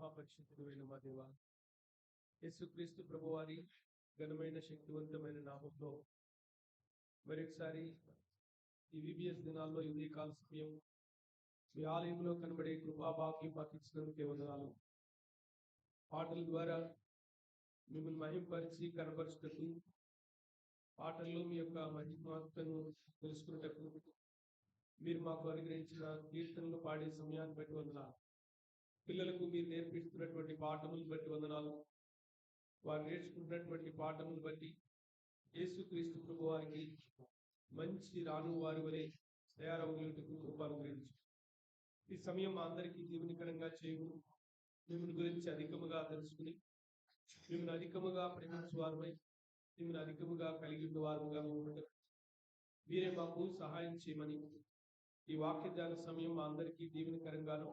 మహాపరిశుద్ధుడైన మా దేవ, యేసుక్రీస్తు ప్రభువారి ఘనమైన శక్తివంతమైన నామంలో మరొకసారి ఈ విబిఎస్ దినాల్లో ఈ కాల సమయం మీ ఆలయంలో కనబడే కృపాభాగ్యం మాకు ఇచ్చినందుకే వందనాలు. పాటల ద్వారా మిమ్మల్ని మహింపరిచి కనపరచుటకు, పాటల్లో మీ యొక్క మహిమాత్మను తెలుసుకున్నటకు మీరు మాకు అనుగ్రహించిన కీర్తనలు పాడే సమయాన్ని బట్టి వందనాలు. పిల్లలకు మీరు నేర్పిస్తున్నటువంటి పాఠములను బట్టి వందనాలు. వారు నేర్చుకుంటున్నటువంటి పాఠములను బట్టి యేసుక్రీస్తు ప్రభు వారికి మంచి రాను వారి వలె తయారవుటకు కృప అనుగ్రహించు. ఈ సమయం మా అందరికీ దీవెనకరంగా చేయు. మిమ్మల్ని గురించి అధికముగా తెలుసుకుని మిమ్మల్ని అధికముగా ప్రేమించు వారమై మిమ్మల్ని అధికముగా కలిగి ఉన్న వారుగా ఉండటం మీరే మాకు సహాయం చేయమని, ఈ వాక్య ధ్యాన సమయం మా అందరికీ దీవెనకరంగాను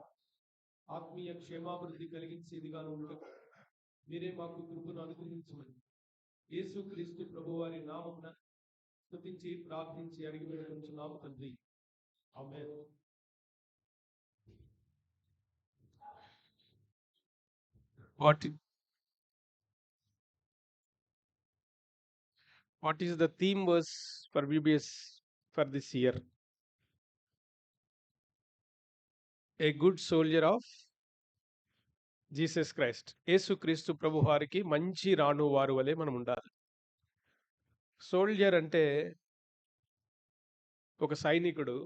ఆత్మీయ క్షేమాభివృద్ధి కలిగించేదిగాను ఉండటం మీరే మాకు కృపను అనుగ్రహించమని యేసుక్రీస్తు ప్రభువారి నామమున స్తుతించి ప్రార్థించి అడిగి వేడుకొనుచున్నాము తండ్రి. ఆమేన్. What is the theme verse for VBS for this year? A good soldier of Jesus Christ. యేసుక్రీస్తు ప్రభు వారికి మంచి రాను వారు వలె మనం ఉండాలి. సోల్జర్ అంటే ఒక సైనికుడు.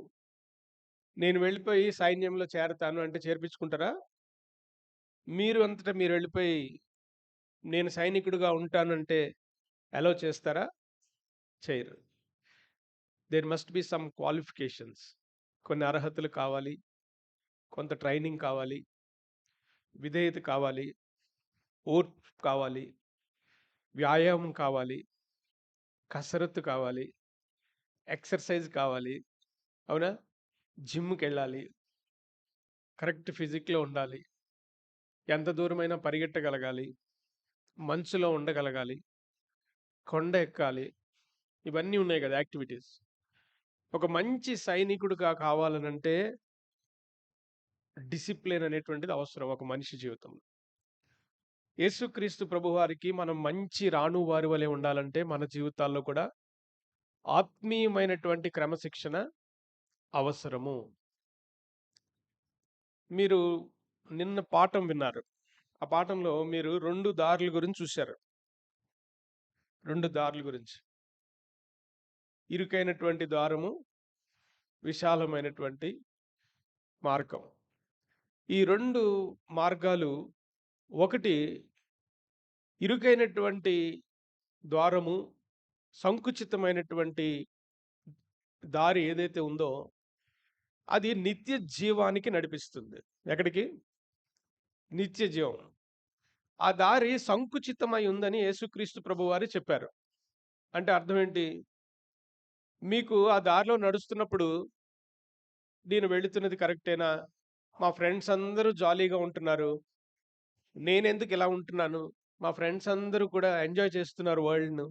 నేను వెళ్ళిపోయి సైన్యంలో చేరతాను అంటే చేర్పించుకుంటారా? మీరు అంతటా మీరు వెళ్ళిపోయి నేను సైనికుడిగా ఉంటానంటే అలో చేస్తారా? చేయరు. There must be some qualifications. కొన్ని అర్హతలు కావాలి, కొంత ట్రైనింగ్ కావాలి, విధేయత కావాలి, ఓర్పు కావాలి, వ్యాయామం కావాలి, కసరత్తు కావాలి, ఎక్సర్సైజ్ కావాలి. అవునా? జిమ్కి వెళ్ళాలి, కరెక్ట్ ఫిజిక్లో ఉండాలి, ఎంత దూరమైనా పరిగెట్టగలగాలి, మంచులో ఉండగలగాలి, కొండ ఎక్కాలి. ఇవన్నీ ఉన్నాయి కదా యాక్టివిటీస్. ఒక మంచి సైనికుడిగా కావాలనంటే డిసిప్లిన్ అనేటువంటిది అవసరం ఒక మనిషి జీవితంలో. యేసుక్రీస్తు ప్రభువారికి మనం మంచి రాను వారి వలె ఉండాలంటే మన జీవితాల్లో కూడా ఆత్మీయమైనటువంటి క్రమశిక్షణ అవసరము. మీరు నిన్న పాఠం విన్నారు. ఆ పాఠంలో మీరు 2 దారుల గురించి చూశారు. 2 దారుల గురించి. ఇరుకైనటువంటి ద్వారము, విశాలమైనటువంటి మార్గం. ఈ 2 మార్గాలు, ఒకటి ఇరుకైనటువంటి ద్వారము, సంకుచితమైనటువంటి దారి ఏదైతే ఉందో అది నిత్య జీవానికి నడిపిస్తుంది. ఎక్కడికి? నిత్య జీవం. ఆ దారి సంకుచితమై ఉందని యేసుక్రీస్తు ప్రభువారు చెప్పారు. అంటే అర్థం ఏంటి? మీకు ఆ దారిలో నడుస్తున్నప్పుడు నేను వెళుతున్నది కరెక్టేనా? మా ఫ్రెండ్స్ అందరూ జాలీగా ఉంటున్నారు, నేనెందుకు ఇలా ఉంటున్నాను? మా ఫ్రెండ్స్ అందరూ కూడా ఎంజాయ్ చేస్తున్నారు వరల్డ్ను,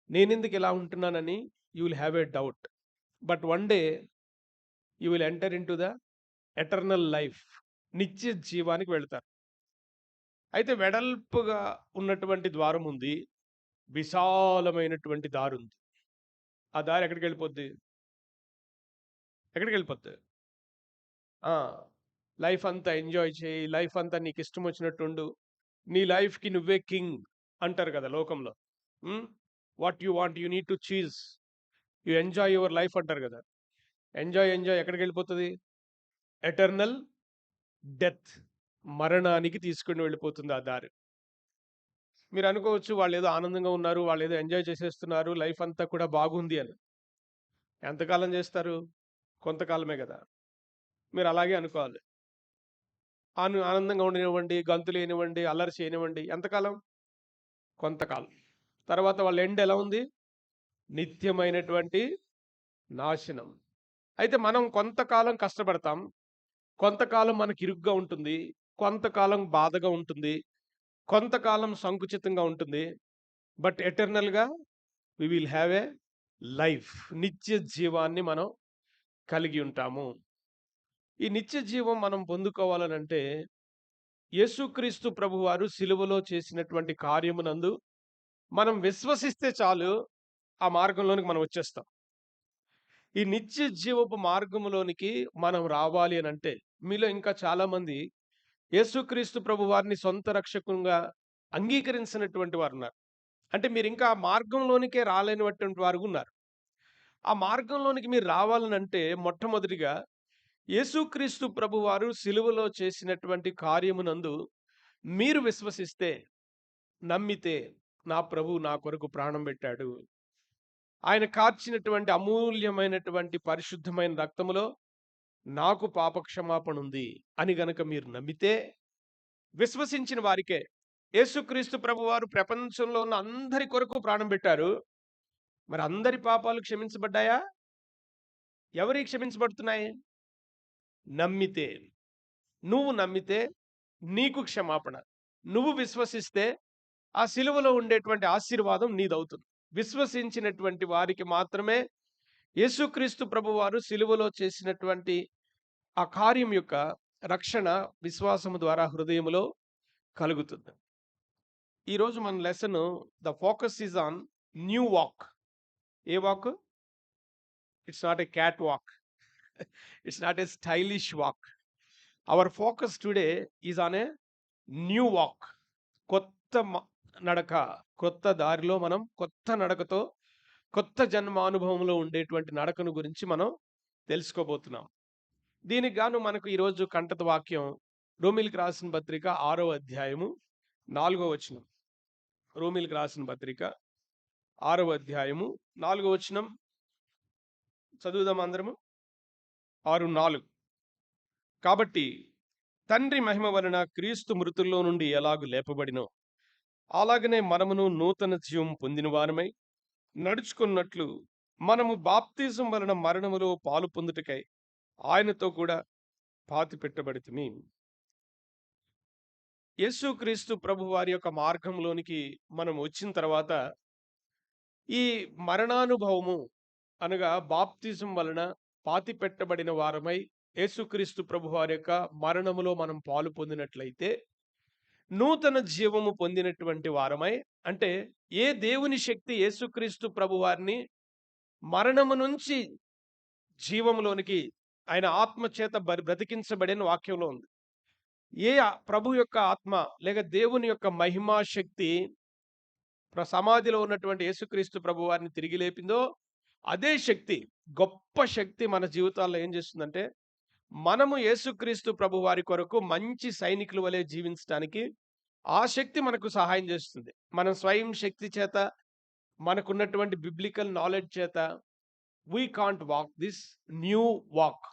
నేనెందుకు ఇలా ఉంటున్నానని you will have a doubt. But one day you will enter in to the eternal life. నిత్య జీవానికి వెళ్తారు. అయితే వెడల్పుగా ఉన్నటువంటి ద్వారం ఉంది, విశాలమైనటువంటి దారి ఉంది. ఆ దారి ఎక్కడికి వెళ్ళిపోద్ది? ఎక్కడికి వెళ్ళిపోద్ది? లైఫ్ అంతా ఎంజాయ్ చేయి, లైఫ్ అంతా నీకు ఇష్టం వచ్చినట్టుండు, నీ లైఫ్కి నువ్వే కింగ్ అంటారు కదా లోకంలో. What you want you need to choose, you enjoy your life అంటారు కదా. ఎంజాయ్ ఎక్కడికి వెళ్ళిపోతుంది? ఎటర్నల్ డెత్, మరణానికి తీసుకుని వెళ్ళిపోతుంది ఆ దారి. మీరు అనుకోవచ్చు వాళ్ళు ఏదో ఆనందంగా ఉన్నారు, వాళ్ళు ఏదో ఎంజాయ్ చేసేస్తున్నారు, లైఫ్ అంతా కూడా బాగుంది అని. ఎంతకాలం చేస్తారు? కొంతకాలమే కదా. మీరు అలాగే అనుకోవాలి. ఆనందంగా ఉండనివ్వండి, గంతులు వేయనివ్వండి, అల్లరి చేయనివ్వండి. ఎంతకాలం? కొంతకాలం. తర్వాత వాళ్ళ ఎండ్ ఎలా ఉంది? నిత్యమైనటువంటి నాశనం. అయితే మనం కొంతకాలం కష్టపడతాం, కొంతకాలం మనకి ఇరుగ్గా ఉంటుంది, కొంతకాలం బాధగా ఉంటుంది, కొంతకాలం సంకుచితంగా ఉంటుంది. బట్ ఎటర్నల్గా we will have a life. నిత్య జీవాన్ని మనం కలిగి ఉంటాము. ఈ నిత్య జీవం మనం పొందుకోవాలనంటే యేసుక్రీస్తు ప్రభువారు సిలువలో చేసినటువంటి కార్యమునందు మనం విశ్వసిస్తే చాలు, ఆ మార్గంలోనికి మనం వచ్చేస్తాం. ఈ నిత్య జీవపు మార్గములోనికి మనం రావాలి అని అంటే, మీలో ఇంకా చాలా మంది యేసుక్రీస్తు ప్రభువారిని సొంత రక్షకునిగా అంగీకరించినటువంటి వారు ఉన్నారు. అంటే మీరు ఇంకా ఆ మార్గంలోనికే రాలేనటువంటి వారు ఉన్నారు. ఆ మార్గంలోనికి మీరు రావాలనంటే మొట్టమొదటిగా యేసుక్రీస్తు ప్రభువారు సిలువలో చేసినటువంటి కార్యమునందు మీరు విశ్వసిస్తే, నమ్మితే, నా ప్రభు నా కొరకు ప్రాణం పెట్టాడు, ఆయన కార్చినటువంటి అమూల్యమైనటువంటి పరిశుద్ధమైన రక్తములో నాకు పాపక్షమాపణ ఉంది అని గనక మీరు నమ్మితే, విశ్వసించిన వారికే, యేసుక్రీస్తు ప్రభువారు ప్రపంచంలో ఉన్న అందరి కొరకు ప్రాణం పెట్టారు. మరి అందరి పాపాలు క్షమించబడ్డాయా? ఎవరి క్షమించబడుతున్నాయి? నమ్మితే. నువ్వు నమ్మితే నీకు క్షమాపణ. నువ్వు విశ్వసిస్తే ఆ సిలువలో ఉండేటువంటి ఆశీర్వాదం నీదవుతుంది. విశ్వసించినటువంటి వారికి మాత్రమే యేసుక్రీస్తు ప్రభువారు సిలువలో చేసినటువంటి ఆ కార్యం యొక్క రక్షణ విశ్వాసము ద్వారా హృదయములో కలుగుతుంది. ఈరోజు మన lesson the focus is on new walk. A walk? It's not a cat walk. It's not a stylish walk. Our focus today is on a new walk. కొత్త నడక, కొత్త దారిలో మనం కొత్త నడకతో కొత్త జన్మానుభవంలో ఉండేటువంటి నడకను గురించి మనం తెలుసుకోబోతున్నాం. దీనికి గాను మనకు ఈరోజు కంటత వాక్యం రోమీలకు రాసిన పత్రిక 6వ అధ్యాయము 4వ వచనం. రోమీలకు రాసిన పత్రిక 6వ అధ్యాయము 4వ వచనం చదువుదాం అందరము. 6:4. కాబట్టి తండ్రి మహిమ వలన క్రీస్తు మృతుల్లో నుండి ఎలాగు లేపబడినో అలాగనే మనమును నూతన జీవం పొందిన వారమై నడుచుకున్నట్లు మనము బాప్తిజం వలన మరణములో పాలు పొందుటకై ఆయనతో కూడా పాతి పెట్టబడితిమి. యేసుక్రీస్తు ప్రభు వారి యొక్క మార్గంలోనికి మనం వచ్చిన తర్వాత ఈ మరణానుభవము అనగా బాప్తిజం వలన పాతి పెట్టబడిన వారమై యేసుక్రీస్తు ప్రభు వారి యొక్క మరణములో మనం పాలు పొందినట్లయితే నూతన జీవము పొందినటువంటి వారమై, అంటే ఏ దేవుని శక్తి యేసుక్రీస్తు ప్రభు వారిని మరణము నుంచి జీవంలోనికి ఆయన ఆత్మ చేత బ్రతికించబడిన వాక్యంలో ఉంది. ఏ ప్రభు యొక్క ఆత్మ లేక దేవుని యొక్క మహిమా శక్తి సమాధిలో ఉన్నటువంటి యేసుక్రీస్తు ప్రభు వారిని తిరిగి లేపిందో, అదే శక్తి, గొప్ప శక్తి మన జీవితాల్లో ఏం చేస్తుందంటే, మనము యేసుక్రీస్తు ప్రభు వారి కొరకు మంచి సైనికుల వలె జీవించడానికి ఆ శక్తి మనకు సహాయం చేస్తుంది. మనం స్వయం శక్తి చేత, మనకున్నటువంటి బిబ్లికల్ నాలెడ్జ్ చేత we can't walk this new walk.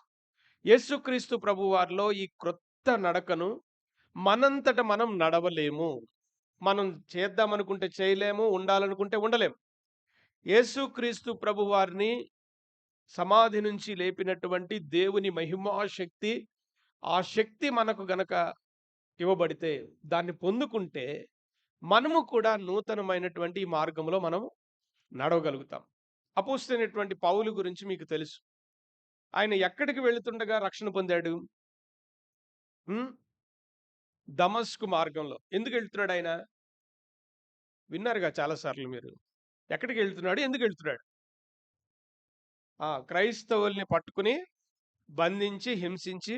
యేసుక్రీస్తు ప్రభు వారిలో ఈ క్రొత్త నడకను మనంతట మనం నడవలేము. మనం చేద్దామనుకుంటే చేయలేము, ఉండాలనుకుంటే ఉండలేము. యేసుక్రీస్తు ప్రభు వారిని సమాధి నుంచి లేపినటువంటి దేవుని మహిమా శక్తి, ఆ శక్తి మనకు గనక ఇవ్వబడితే, దాన్ని పొందుకుంటే మనము కూడా నూతనమైనటువంటి ఈ మార్గంలో మనం నడవగలుగుతాం. అపోస్తలుడైనటువంటి పౌలు గురించి మీకు తెలుసు. ఆయన ఎక్కడికి వెళుతుండగా రక్షణ పొందాడు? దమస్కు మార్గంలో. ఎందుకు వెళ్తున్నాడు ఆయన? విన్నారుగా చాలాసార్లు మీరు. ఎక్కడికి వెళ్తున్నాడు? ఎందుకు వెళ్తున్నాడు? క్రైస్తవుల్ని పట్టుకుని బంధించి హింసించి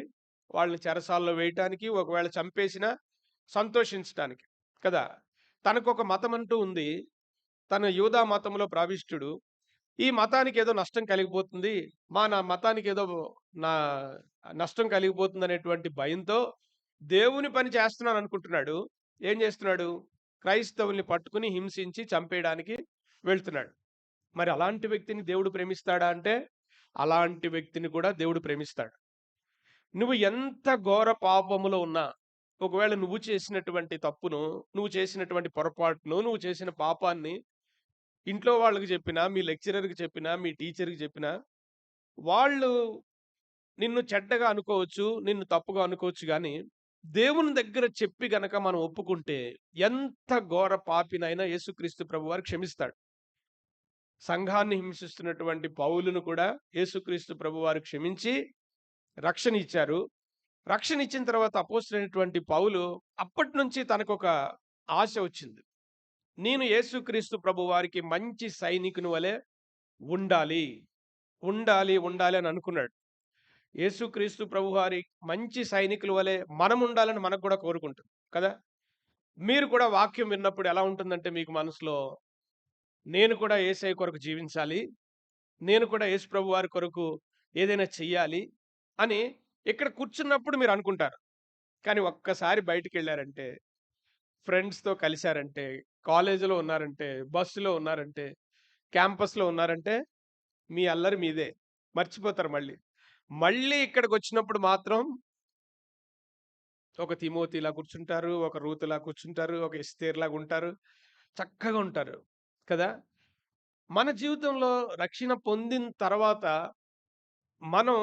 వాళ్ళని చెరసాల్లో వేయటానికి, ఒకవేళ చంపేసినా సంతోషించటానికి కదా. తనకు ఒక మతం అంటూ ఉంది. తన యూదా మతంలో ప్రావిష్టుడు. ఈ మతానికి ఏదో నష్టం కలిగిపోతుంది, నా మతానికి ఏదో నష్టం కలిగిపోతుంది అనేటువంటి భయంతో దేవుని పని చేస్తున్నాను అనుకుంటున్నాడు. ఏం చేస్తున్నాడు? క్రైస్తవుల్ని పట్టుకుని హింసించి చంపేయడానికి వెళ్తున్నాడు. మరి అలాంటి వ్యక్తిని దేవుడు ప్రేమిస్తాడా అంటే, అలాంటి వ్యక్తిని కూడా దేవుడు ప్రేమిస్తాడు. నువ్వు ఎంత ఘోర పాపములో ఉన్నా, ఒకవేళ నువ్వు చేసినటువంటి తప్పును, నువ్వు చేసినటువంటి పొరపాటును, నువ్వు చేసిన పాపాన్ని ఇంట్లో వాళ్ళకి చెప్పినా, మీ లెక్చరర్కి చెప్పినా, మీ టీచర్కి చెప్పినా, వాళ్ళు నిన్ను చెడ్డగా అనుకోవచ్చు, నిన్ను తప్పుగా అనుకోవచ్చు. కానీ దేవుని దగ్గర చెప్పి గనక మనం ఒప్పుకుంటే ఎంత ఘోర పాపినైనా యేసుక్రీస్తు ప్రభు వారు క్షమిస్తాడు. సంఘాన్ని హింసిస్తున్నటువంటి పౌలును కూడా యేసుక్రీస్తు ప్రభు వారు క్షమించి రక్షణ ఇచ్చారు. రక్షణ ఇచ్చిన తర్వాత అపోస్తలుడైనటువంటి పౌలు అప్పటి నుంచి తనకొక ఆశ వచ్చింది. నేను యేసుక్రీస్తు ప్రభు వారికి మంచి సైనికుని వలె ఉండాలి, ఉండాలి అని అనుకున్నాడు. యేసుక్రీస్తు ప్రభు వారి మంచి సైనికుల వలె మనం ఉండాలని మనకు కూడా కోరుకుంటుంది కదా. మీరు కూడా వాక్యం విన్నప్పుడు ఎలా ఉంటుందంటే మీకు మనసులో, నేను కూడా యేసయ్య కొరకు జీవించాలి, నేను కూడా యేసు ప్రభు వారి కొరకు ఏదైనా చెయ్యాలి అని ఇక్కడ కూర్చున్నప్పుడు మీరు అనుకుంటారు. కానీ ఒక్కసారి బయటికెళ్ళారంటే, ఫ్రెండ్స్‌తో కలిసారంటే, కాలేజీలో ఉన్నారంటే, బస్సులో ఉన్నారంటే, క్యాంపస్‌లో ఉన్నారంటే, మీ అల్లరి మీదే. మర్చిపోతారు మళ్ళీ. మళ్ళీ ఇక్కడికొచ్చినప్పుడు మాత్రం ఒక తిమోతిలా కూర్చుంటారు, ఒక రూతులా కూర్చుంటారు, ఒక ఎస్తేర్‌లాగా ఉంటారు. చక్కగా ఉంటారు. కదా. మన జీవితంలో రక్షణ పొందిన తర్వాత మనం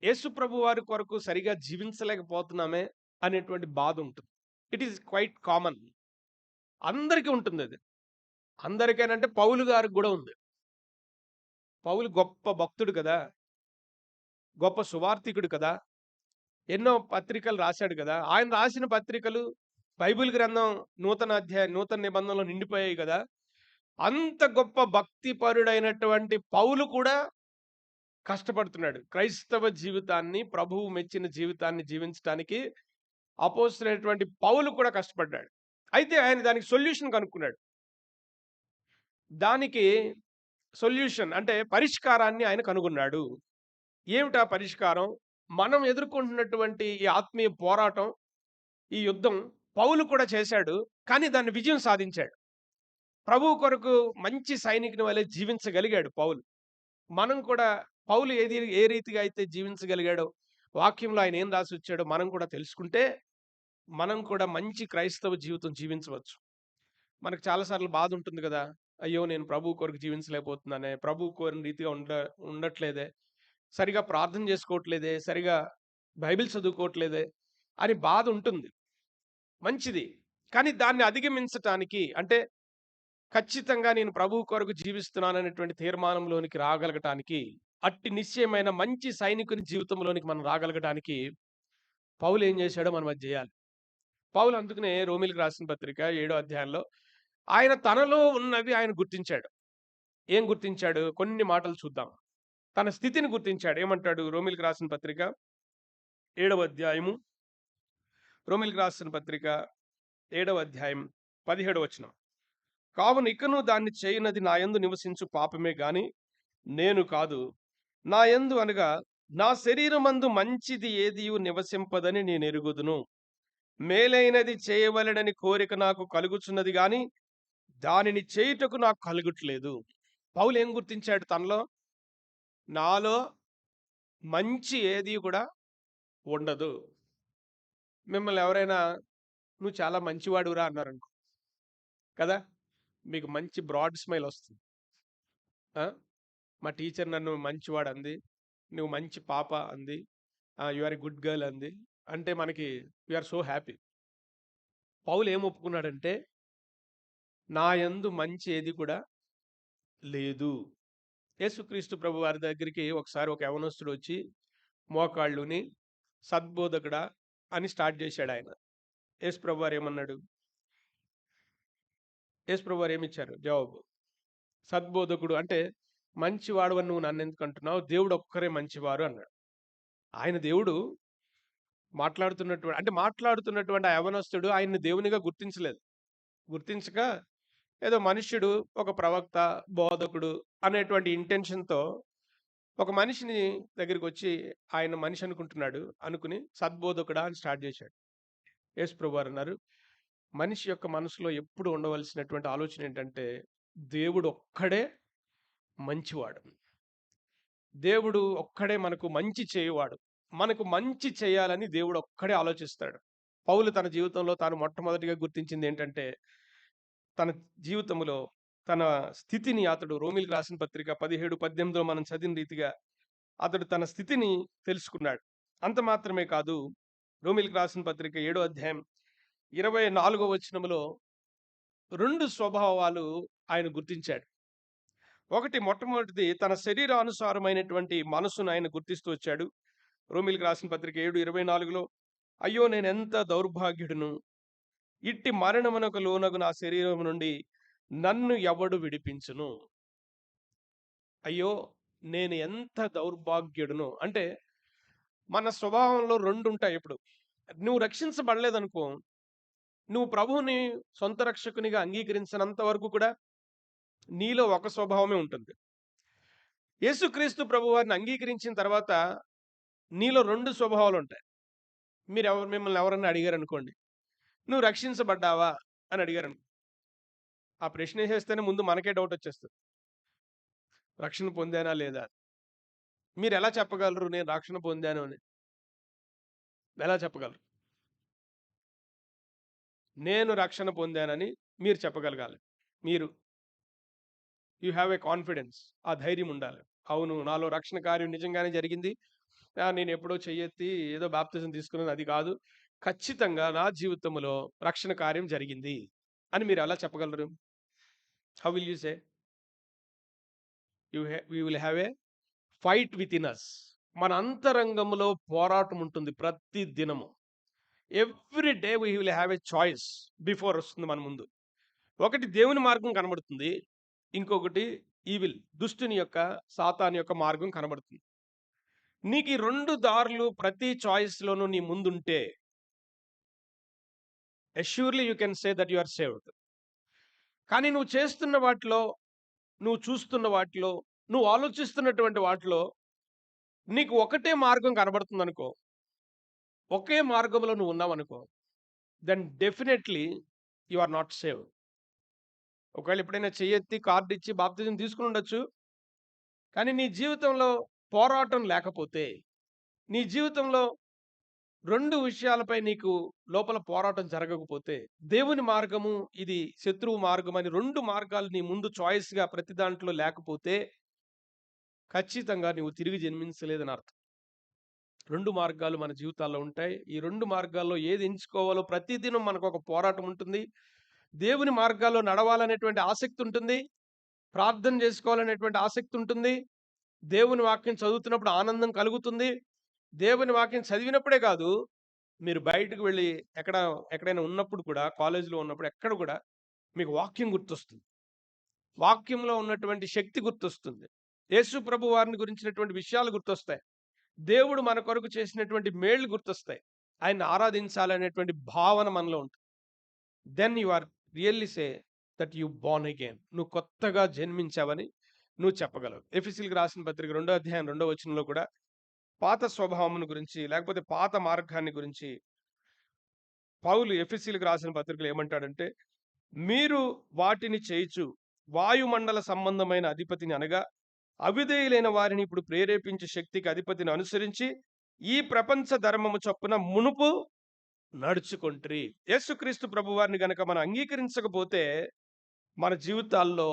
యేసు ప్రభు వారి కొరకు సరిగా జీవించలేకపోతున్నామే అనేటువంటి బాధ ఉంటుంది. It is quite common. అందరికీ ఉంటుందది. అందరికేనంటే పౌలు గారికి గూడా ఉంది. పౌలు గొప్ప భక్తుడు కదా. గొప్ప సువార్తికుడు కదా. ఎన్నో పత్రికలు రాశాడు కదా. ఆయన రాసిన పత్రికలు బైబిల్ గ్రంథం నూతన నిబంధనలో నిండిపోయాయి కదా. అంత గొప్ప భక్తిపరుడైనటువంటి పౌలు కూడా కష్టపడుతున్నాడు. క్రైస్తవ జీవితాన్ని, ప్రభువు మెచ్చిన జీవితాన్ని జీవించటానికి అపోస్తలుడైనటువంటి పౌలు కూడా కష్టపడ్డాడు. అయితే ఆయన దానికి సొల్యూషన్ కనుక్కున్నాడు. దానికి సొల్యూషన్ అంటే పరిష్కారాన్ని ఆయన కనుగొన్నాడు. ఏమిటా పరిష్కారం? మనం ఎదుర్కొంటున్నటువంటి ఈ ఆత్మీయ పోరాటం, ఈ యుద్ధం పౌలు కూడా చేశాడు. కానీ దాన్ని విజయం సాధించాడు. ప్రభువు కొరకు మంచి సైనికుని వలె జీవించగలిగాడు పౌలు. మనం కూడా పౌలు ఏ రీతిగా అయితే జీవించగలిగాడో, వాక్యంలో ఆయన ఏం రాసి వచ్చాడో మనం కూడా తెలుసుకుంటే, మనం కూడా మంచి క్రైస్తవ జీవితం జీవించవచ్చు. మనకు చాలాసార్లు బాధ ఉంటుంది కదా. అయ్యో, నేను ప్రభువు కొరకు జీవించలేకపోతున్నానే, ప్రభువు కోరిన రీతిగా ఉండట్లేదే, సరిగా ప్రార్థన చేసుకోవట్లేదే, సరిగా బైబిల్ చదువుకోవట్లేదే అని బాధ ఉంటుంది. మంచిది. కానీ దాన్ని అధిగమించటానికి అంటే ఖచ్చితంగా నేను ప్రభువు కొరకు జీవిస్తున్నాననేటువంటి తీర్మానంలోనికి రాగలగటానికి, అట్టి నిశ్చయమైన మంచి సైనికుని జీవితంలోనికి మనం రాగలగటానికి పౌలు ఏం చేశాడో మనం అది చేయాలి. పౌలు అందుకనే రోమీయులకు రాసిన పత్రిక 7వ అధ్యాయంలో ఆయన తనలో ఉన్నవి ఆయన గుర్తించాడు. ఏం గుర్తించాడు? కొన్ని మాటలు చూద్దాం. తన స్థితిని గుర్తించాడు. ఏమంటాడు? రోమీయులకు రాసిన పత్రిక 7వ అధ్యాయము, రోమీయులకు రాసిన పత్రిక 7వ అధ్యాయం 17వ వచనం. కావున ఇకను దాన్ని చేయనది నా యందు నివసించు పాపమే గాని నేను కాదు. నా యందు అనగా నా శరీరమందు మంచిది ఏదియు నివసింపదని నేను ఎరుగుదును. మేలైనది చేయవలెనని కోరిక నాకు కలుగుచున్నది గాని దానిని చేయుటకు నాకు కలుగుట్లేదు. పౌలు ఏం గుర్తించాడు తనలో? నాలో మంచి ఏది కూడా ఉండదు. మిమ్మల్ని ఎవరైనా నువ్వు చాలా మంచివాడురా అన్నారనుకో కదా, మీకు మంచి బ్రాడ్ స్మైల్ వస్తుంది. మా టీచర్ నన్ను మంచివాడు అంది, నువ్వు మంచి పాప అంది, you are a good girl అంది అంటే మనకి వీఆర్ సో హ్యాపీ. పౌలు ఏం ఒప్పుకున్నాడంటే, నా యందు మంచి ఏది కూడా లేదు. యేసుక్రీస్తు ప్రభు వారి దగ్గరికి ఒకసారి ఒక యవనస్తుడు వచ్చి మోకాళ్ళుని సద్బోధకుడా అని స్టార్ట్ చేశాడు ఆయన. యేసు ప్రభు వారు ఏమన్నాడు? యేసు ప్రభు వారు ఏమిచ్చారు జవాబు? సద్బోధకుడు అంటే మంచివాడు అని నువ్వు నన్ను ఎందుకు అంటున్నావు? దేవుడు ఒక్కరే మంచివారు అన్నాడు. ఆయన దేవుడు మాట్లాడుతున్నటువంటి ఆ యవనస్తుడు ఆయన్ని దేవునిగా గుర్తించలేదు. గుర్తించక ఏదో మనుష్యుడు, ఒక ప్రవక్త, బోధకుడు అనేటువంటి ఇంటెన్షన్తో ఒక మనిషిని దగ్గరికి వచ్చి ఆయన మనిషి అనుకుని సద్బోధకుడా అని స్టార్ట్ చేశాడు. యేసు ప్రభు వారు అన్నారు, మనిషి యొక్క మనసులో ఎప్పుడు ఉండవలసినటువంటి ఆలోచన ఏంటంటే, దేవుడు ఒక్కడే మంచివాడు. దేవుడు ఒక్కడే మనకు మంచి చేయువాడు. మనకు మంచి చేయాలని దేవుడు ఒక్కడే ఆలోచిస్తాడు. పౌలు తన జీవితంలో తాను మొట్టమొదటిగా గుర్తించింది ఏంటంటే, తన జీవితంలో తన స్థితిని అతడు రోమీయులకు రాసిన పత్రిక 17:18 మనం చదివిన రీతిగా అతడు తన స్థితిని తెలుసుకున్నాడు. అంత మాత్రమే కాదు, రోమీయులకు రాసిన పత్రిక 7వ అధ్యాయం 24వ వచనంలో 2 స్వభావాలు ఆయన గుర్తించాడు. మొట్టమొదటిది తన శరీరానుసారమైనటువంటి మనసును ఆయన గుర్తిస్తూ వచ్చాడు. రోమీయులకు రాసిన పత్రిక 7:24లో అయ్యో నేనెంత దౌర్భాగ్యుడును, ఇట్టి మరణమునకు లోనగు నా శరీరం నుండి నన్ను ఎవడు విడిపించును. అయ్యో నేను ఎంత దౌర్భాగ్యుడును. అంటే మన స్వభావంలో రెండు ఉంటాయి. ఇప్పుడు నువ్వు రక్షించబడలేదనుకో, నువ్వు ప్రభువుని సొంత రక్షకునిగా అంగీకరించినంత వరకు కూడా నీలో ఒక స్వభావమే ఉంటుంది. యేసుక్రీస్తు ప్రభువారిని అంగీకరించిన తర్వాత నీలో రెండు స్వభావాలు ఉంటాయి. మిమ్మల్ని ఎవరన్నా అడిగారనుకోండి, నువ్వు రక్షించబడ్డావా అని అడిగారనుకో, ఆ ప్రశ్న వేసేస్తేనే ముందు మనకే డౌట్ వచ్చేస్తుంది, రక్షణ పొందానా లేదా. మీరు ఎలా చెప్పగలరు నేను రక్షణ పొందాను అని? ఎలా చెప్పగలరు? నేను రక్షణ పొందానని మీరు చెప్పగలగాలి. యూ హ్యావ్ ఏ కాన్ఫిడెన్స్, ఆ ధైర్యం ఉండాలి. అవును, నాలో రక్షణ కార్యం నిజంగానే జరిగింది, నేను ఎప్పుడో చెయ్యెత్తి ఏదో బాప్తిజం తీసుకున్నాను అది కాదు, ఖచ్చితంగా నా జీవితంలో రక్షణ కార్యం జరిగింది అని మీరు ఎలా చెప్పగలరు? How will you say? We will have a fight within us. మన అంతరంగంలో పోరాటం ఉంటుంది ప్రతి దినము. Every day we will have a choice before వస్తుంది మన ముందు. ఒకటి దేవుని మార్గం కనబడుతుంది, ఇంకొకటి ఈవిల్, దుష్టుని యొక్క, సాతాను యొక్క మార్గం కనబడుతుంది. నీకు ఈ రెండు దారులు ప్రతి చాయిస్లోనూ నీ ముందుంటే assuredly you can say that you are saved. కానీ నువ్వు చేస్తున్న వాటిలో, నువ్వు చూస్తున్న వాటిలో, నువ్వు ఆలోచిస్తున్నటువంటి వాటిలో నీకు ఒకటే మార్గం కనబడుతుంది అనుకో, ఒకే మార్గంలో నువ్వు ఉన్నావనుకో, then definitely you are not saved. ఒకవేళ ఎప్పుడైనా చెయ్యెత్తి కార్డు ఇచ్చి బాప్తిజం తీసుకుని ఉండొచ్చు, కానీ నీ జీవితంలో పోరాటం లేకపోతే, నీ జీవితంలో రెండు విషయాలపై నీకు లోపల పోరాటం జరగకపోతే, దేవుని మార్గము ఇది శత్రువు మార్గం అని రెండు మార్గాలు నీ ముందు చాయిస్గా ప్రతి దాంట్లో లేకపోతే, ఖచ్చితంగా నువ్వు తిరిగి జన్మించలేదని అర్థం. రెండు మార్గాలు మన జీవితాల్లో ఉంటాయి. ఈ రెండు మార్గాల్లో ఏది ఎంచుకోవాలో ప్రతిదినం మనకు ఒక పోరాటం ఉంటుంది. దేవుని మార్గాల్లో నడవాలనేటువంటి ఆసక్తి ఉంటుంది, ప్రార్థన చేసుకోవాలనేటువంటి ఆసక్తి ఉంటుంది, దేవుని వాక్యం చదువుతున్నప్పుడు ఆనందం కలుగుతుంది. దేవుని వాక్యం చదివినప్పుడే కాదు, మీరు బయటకు వెళ్ళి ఎక్కడైనా ఉన్నప్పుడు కూడా, కాలేజీలో ఉన్నప్పుడు ఎక్కడ కూడా మీకు వాక్యం గుర్తొస్తుంది, వాక్యంలో ఉన్నటువంటి శక్తి గుర్తొస్తుంది, యేసు ప్రభు వారిని గురించినటువంటి విషయాలు గుర్తొస్తాయి, దేవుడు మన కొరకు చేసినటువంటి మేళ్లు గుర్తొస్తాయి, ఆయన ఆరాధించాలనేటువంటి భావన మనలో ఉంటుంది. Then you are really say that you born again. నువ్వు కొత్తగా జన్మించావని నువ్వు చెప్పగలవు. ఎఫెసీయులకు రాసిన పత్రిక 2వ అధ్యాయం 2వ వచనంలో కూడా పాత స్వభావం గురించి, లేకపోతే పాత మార్గాన్ని గురించి పౌలు ఎఫెసీయులకు రాసిన పత్రికలో ఏమంటాడంటే, మీరు వాటిని చేయుచు వాయుమండల సంబంధమైన అధిపతిని, అనగా అవిధేయులైన వారిని ఇప్పుడు ప్రేరేపించే శక్తికి అధిపతిని అనుసరించి ఈ ప్రపంచ ధర్మము చొప్పున మునుపు నడుచుకుంట్రి. యేసుక్రీస్తు ప్రభు వారిని గనక మనం అంగీకరించకపోతే మన జీవితాల్లో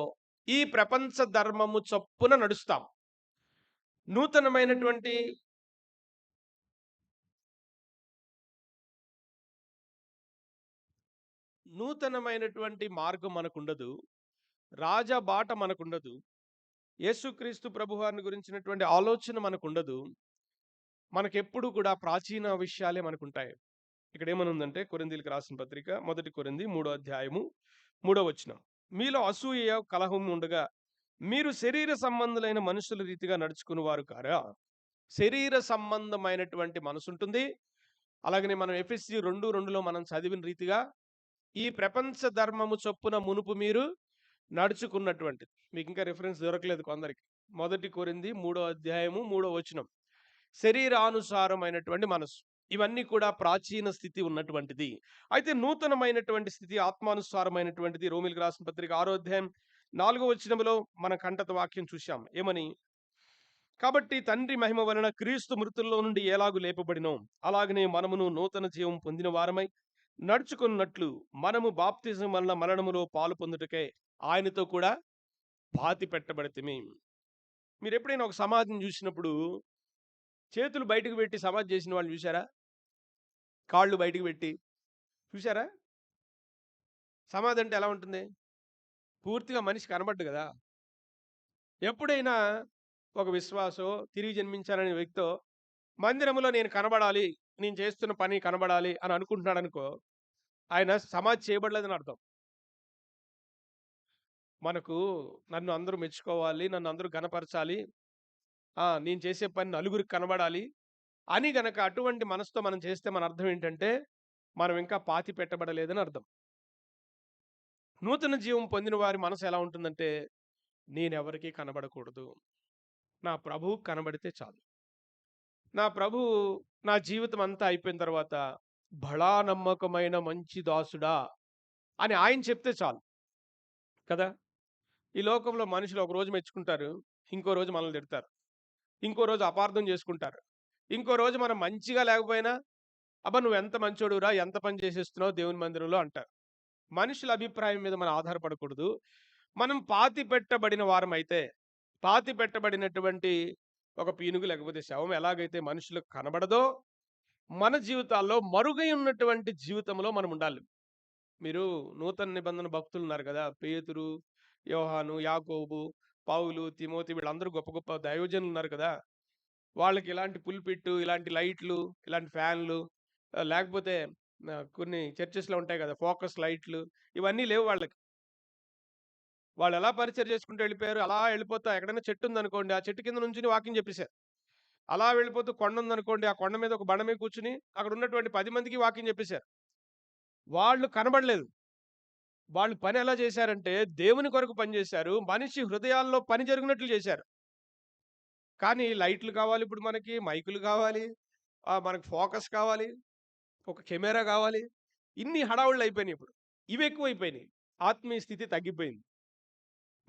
ఈ ప్రపంచ ధర్మము చొప్పున నడుస్తాం. నూతనమైనటువంటి మార్గం మనకుండదు, రాజబాట మనకుండదు, యేసుక్రీస్తు ప్రభువారిని గురించినటువంటి ఆలోచన మనకుండదు. మనకెప్పుడు కూడా ప్రాచీన విషయాలే మనకుంటాయి. ఇక్కడ ఏమనుందంటే, కొరింథీయులకు రాసిన పత్రిక 1 కొరింథీ 3వ అధ్యాయము 3వ వచనం, మీలో అసూయ కలహం ఉండగా మీరు శరీర సంబంధులైన మనుషుల రీతిగా నడుచుకుని వారు కారా? శరీర సంబంధమైనటువంటి మనసు ఉంటుంది. అలాగనే మనం ఎఫెసీ 2:2లో మనం చదివిన రీతిగా ఈ ప్రపంచ ధర్మము చొప్పున మునుపు మీరు నడుచుకున్నటువంటిది. మీకు ఇంకా రిఫరెన్స్ దొరకలేదు కొందరికి. 1 కొరింథీ 3వ అధ్యాయము 3వ వచనం, శరీరానుసారమైనటువంటి మనసు. ఇవన్నీ కూడా ప్రాచీన స్థితి ఉన్నటువంటిది. అయితే నూతనమైనటువంటి స్థితి ఆత్మానుసారమైనటువంటిది. రోమీయులకు రాసిన పత్రిక 6వ అధ్యాయం 4వ వచనంలో మన కంటత వాక్యం చూశాం. ఏమని? కాబట్టి తండ్రి మహిమ వలన క్రీస్తు మృతుల్లో నుండి ఎలాగు లేపబడినో అలాగనే మనమును నూతన జీవం పొందిన వారమై నడుచుకున్నట్లు మనము బాప్తిజం వలన మరణములో పాలు పొందుటకై ఆయనతో కూడా పాతి పెట్టబడితిమి. మీరు ఎప్పుడైనా ఒక సమాధిని చూసినప్పుడు చేతులు బయటకు పెట్టి సమాధి చేసిన వాళ్ళు చూసారా? కాళ్ళు బయటకు పెట్టి చూసారా? సమాధి అంటే ఎలా ఉంటుంది? పూర్తిగా మనిషి కనబడ్డు కదా. ఎప్పుడైనా ఒక విశ్వాసో, తిరిగి జన్మించాలనే వ్యక్తో మందిరంలో నేను కనబడాలి, నేను చేస్తున్న పని కనబడాలి అని అనుకుంటున్నాడు అనుకో, ఆయన సమాధి చేయబడలేదని అర్థం. మనకు నన్ను అందరూ మెచ్చుకోవాలి, నన్ను అందరూ ఘనపరచాలి, నేను చేసే పని నలుగురికి కనబడాలి అని గనక అటువంటి మనసుతో మనం చేస్తే మన అర్థం ఏంటంటే, మనం ఇంకా పాతి పెట్టబడలేదని అర్థం. నూతన జీవం పొందిన వారి మనసు ఎలా ఉంటుందంటే, నేనెవరికీ కనబడకూడదు. నా ప్రభువుకి కనబడితే చాలు. నా ప్రభువు నా జీవితం అంతా అయిపోయిన తర్వాత, బడా నమ్మకమైన మంచి దాసుడా అని ఆయన చెప్తే చాలు. కదా! ఈ లోకంలో మనుషులు ఒక రోజు మెచ్చుకుంటారు. ఇంకో రోజు మనల్ని తిడతారు. ఇంకో రోజు అపార్థం చేసుకుంటారు. ఇంకో రోజు మనం మంచిగా లేకపోయినా, అబ్బా! నువ్వెంత మంచోడురా, ఎంత పని చేసేస్తున్నావు దేవుని మందిరంలో అంటారు. మనుషుల అభిప్రాయం మీద మనం ఆధారపడకూడదు. మనం పాతి పెట్టబడిన వారమైతే, పాతి పెట్టబడినటువంటి ఒక పీనుగు లేకపోతే శవం ఎలాగైతే మనుషులకు కనబడదో, మన జీవితాల్లో మరుగై ఉన్నటువంటి జీవితంలో మనం ఉండాలి. మీరు నూతన నిబంధన భక్తులున్నారు కదా! పేతురు, యోహాను, యాకోబు, పౌలు, తిమోతి వీళ్ళందరూ గొప్ప గొప్ప దైవజనులున్నారు కదా! వాళ్ళకి ఇలాంటి పుల్పిట్టు, ఇలాంటి లైట్లు, ఇలాంటి ఫ్యాన్లు లేకపోతే కొన్ని చర్చెస్‌లో ఉంటాయి కదా! ఫోకస్ లైట్లు ఇవన్నీ లేవు వాళ్ళకి. వాళ్ళు ఎలా పరిచయం చేసుకుంటూ వెళ్ళిపోయారు. అలా వెళ్ళిపోతా ఎక్కడైనా చెట్టు ఉందనుకోండి, ఆ చెట్టు కింద నుంచుని వాకింగ్ చెప్పేశారు. అలా వెళ్ళిపోతూ కొండ ఉందనుకోండి, ఆ కొండ మీద ఒక బండ మీద కూర్చొని అక్కడ ఉన్నటువంటి 10 మందికి వాకింగ్ చెప్పేశారు. వాళ్ళు కనబడలేదు. వాళ్ళు పని ఎలా చేశారంటే దేవుని కొరకు పని చేశారు. మనిషి హృదయాల్లో పని జరిగినట్లు చేశారు. కానీ లైట్లు కావాలి ఇప్పుడు మనకి, మైకులు కావాలి, మనకు ఫోకస్ కావాలి, ఒక కెమెరా కావాలి. ఇన్ని హడావుళ్ళు అయిపోయినాయి ఇప్పుడు. ఇవి ఎక్కువైపోయినాయి. ఆత్మీయ స్థితి తగ్గిపోయింది.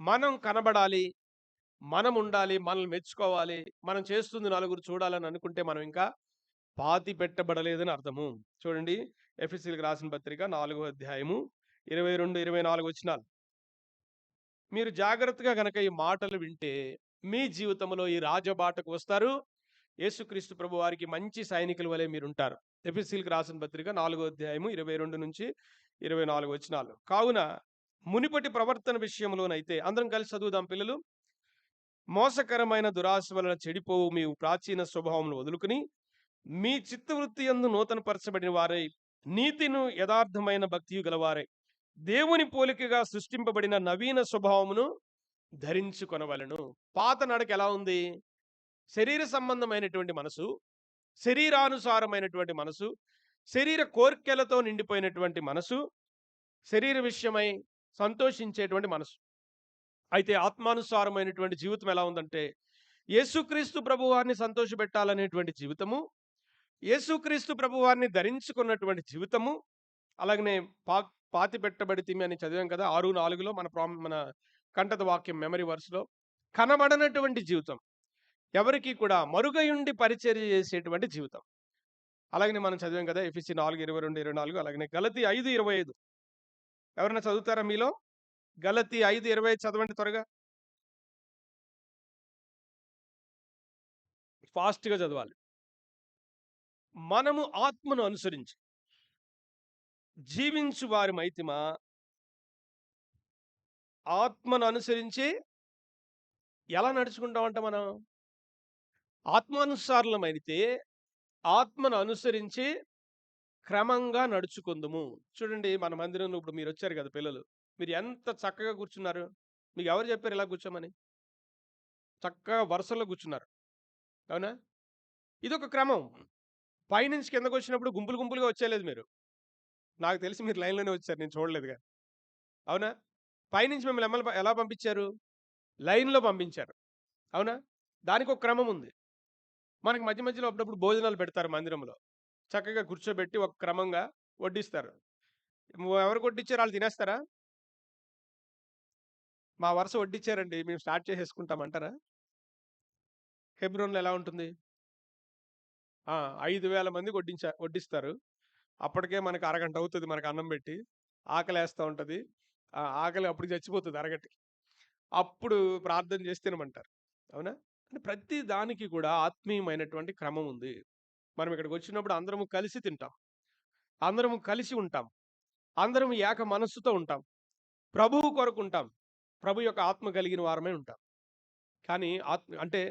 మనం కనబడాలి, మనం ఉండాలి, మనల్ని మెచ్చుకోవాలి, మనం చేస్తుంది నలుగురు చూడాలని అనుకుంటే మనం ఇంకా పాతి పెట్టబడలేదని అర్థము. చూడండి ఎఫెసీయులకు రాసిన పత్రిక 4వ అధ్యాయము 22, 24 వచనాలు. మీరు జాగ్రత్తగా గనక ఈ మాటలు వింటే మీ జీవితంలో ఈ రాజబాటకు వస్తారు. యేసుక్రీస్తు ప్రభు వారికి మంచి సైనికుల వలె మీరుంటారు. ఎఫెసీయులకు రాసిన పత్రిక 4వ అధ్యాయము 22 నుంచి 24 వచనాలు. కావున మునుపటి ప్రవర్తన విషయంలోనైతే అందరం కలిసి చదువుదాం పిల్లలు. మోసకరమైన దురాశ వలన చెడిపోవు మీ ప్రాచీన స్వభావమును వదులుకుని మీ చిత్తవృత్తి యందు నూతనపరచబడిన వారై నీతిను యథార్థమైన భక్తియు గలవారై దేవుని పోలికగా సృష్టింపబడిన నవీన స్వభావమును ధరించుకొనవలెను. పాత నడక ఎలా ఉంది? శరీర సంబంధమైనటువంటి మనసు, శరీరానుసారమైనటువంటి మనసు, శరీర కోర్కెలతో నిండిపోయినటువంటి మనసు, శరీర విషయమై సంతోషించేటువంటి మనసు. అయితే ఆత్మానుసారమైనటువంటి జీవితం ఎలా ఉందంటే యేసుక్రీస్తు ప్రభువారిని సంతోషపెట్టాలనేటువంటి జీవితము, యేసుక్రీస్తు ప్రభువారిని ధరించుకున్నటువంటి జీవితము, అలాగనే పాతి పెట్టబడితిమి అని చదివాం కదా 6:4లో మన కంఠత వాక్యం మెమరీ వర్స్‌లో. కనబడనటువంటి జీవితం, ఎవరికి కూడా మరుగయుండి పరిచర్య చేసేటువంటి జీవితం. అలాగనే మనం చదివాం కదా ఎఫెసీ 4:22, 24 అలాగనే గలతీ 5:25 ఎవరైనా చదువుతారా మీలో? గలతీ 5:25 చదవండి త్వరగా. ఫాస్ట్‌గా చదవాలి. మనము ఆత్మను అనుసరించి జీవించు వారిమైతిమా, ఆత్మను అనుసరించి ఎలా నడుచుకుంటామంట మనం? ఆత్మానుసారులమైతే ఆత్మను అనుసరించి క్రమంగా నడుచుకుందుము. చూడండి మన మందిరంలో ఇప్పుడు మీరు వచ్చారు కదా పిల్లలు, మీరు ఎంత చక్కగా కూర్చున్నారు. మీకు ఎవరు చెప్పారు ఇలా కూర్చోమని? చక్కగా వరుసలో కూర్చున్నారు. అవునా? ఇదొక క్రమం. పైనుంచి కిందకు వచ్చినప్పుడు గుంపులు గుంపులుగా వచ్చేయలేదు మీరు. నాకు తెలిసి మీరు లైన్‌లోనే వచ్చారు. నేను చూడలేదుగా. అవునా? పైనుంచి మిమ్మల్ని ఎలా పంపించారు? లైన్‌లో పంపించారు. అవునా? దానికొక క్రమం ఉంది. మనకి మధ్య మధ్యలో అప్పుడప్పుడు భోజనాలు పెడతారు మందిరంలో. చక్కగా కూర్చోబెట్టి ఒక క్రమంగా వడ్డిస్తారు. ఎవరికి వడ్డించారో ఆళ్ళు తినేస్తారా? మా వరుస వడ్డించారండి, మేము స్టార్ట్ చేసేసుకుంటాం అంటారా? హెబ్రోన్‌లో ఎలా ఉంటుంది? 5,000 మందికి వడ్డిస్తారు. అప్పటికే మనకు అరగంట అవుతది మనకు అన్నం పెట్టి. ఆకలేస్తా ఉంటది. ఆకలి అప్పుడు చచ్చిపోతది అరగంటకి. అప్పుడు ప్రార్థన చేసి తినమంటారు. అవునా? అంటే ప్రతి దానికి కూడా ఆత్మీయమైనటువంటి క్రమం ఉంది. మనం ఇక్కడికి వచ్చినప్పుడు అందరము కలిసి తింటాం. అందరము కలిసి ఉంటాం. అందరం ఏక మనస్సుతో ఉంటాం. ప్రభువు కొరకు ఉంటాం. ప్రభు యొక్క ఆత్మ కలిగిన వారమై ఉంటాం. కానీ అంటే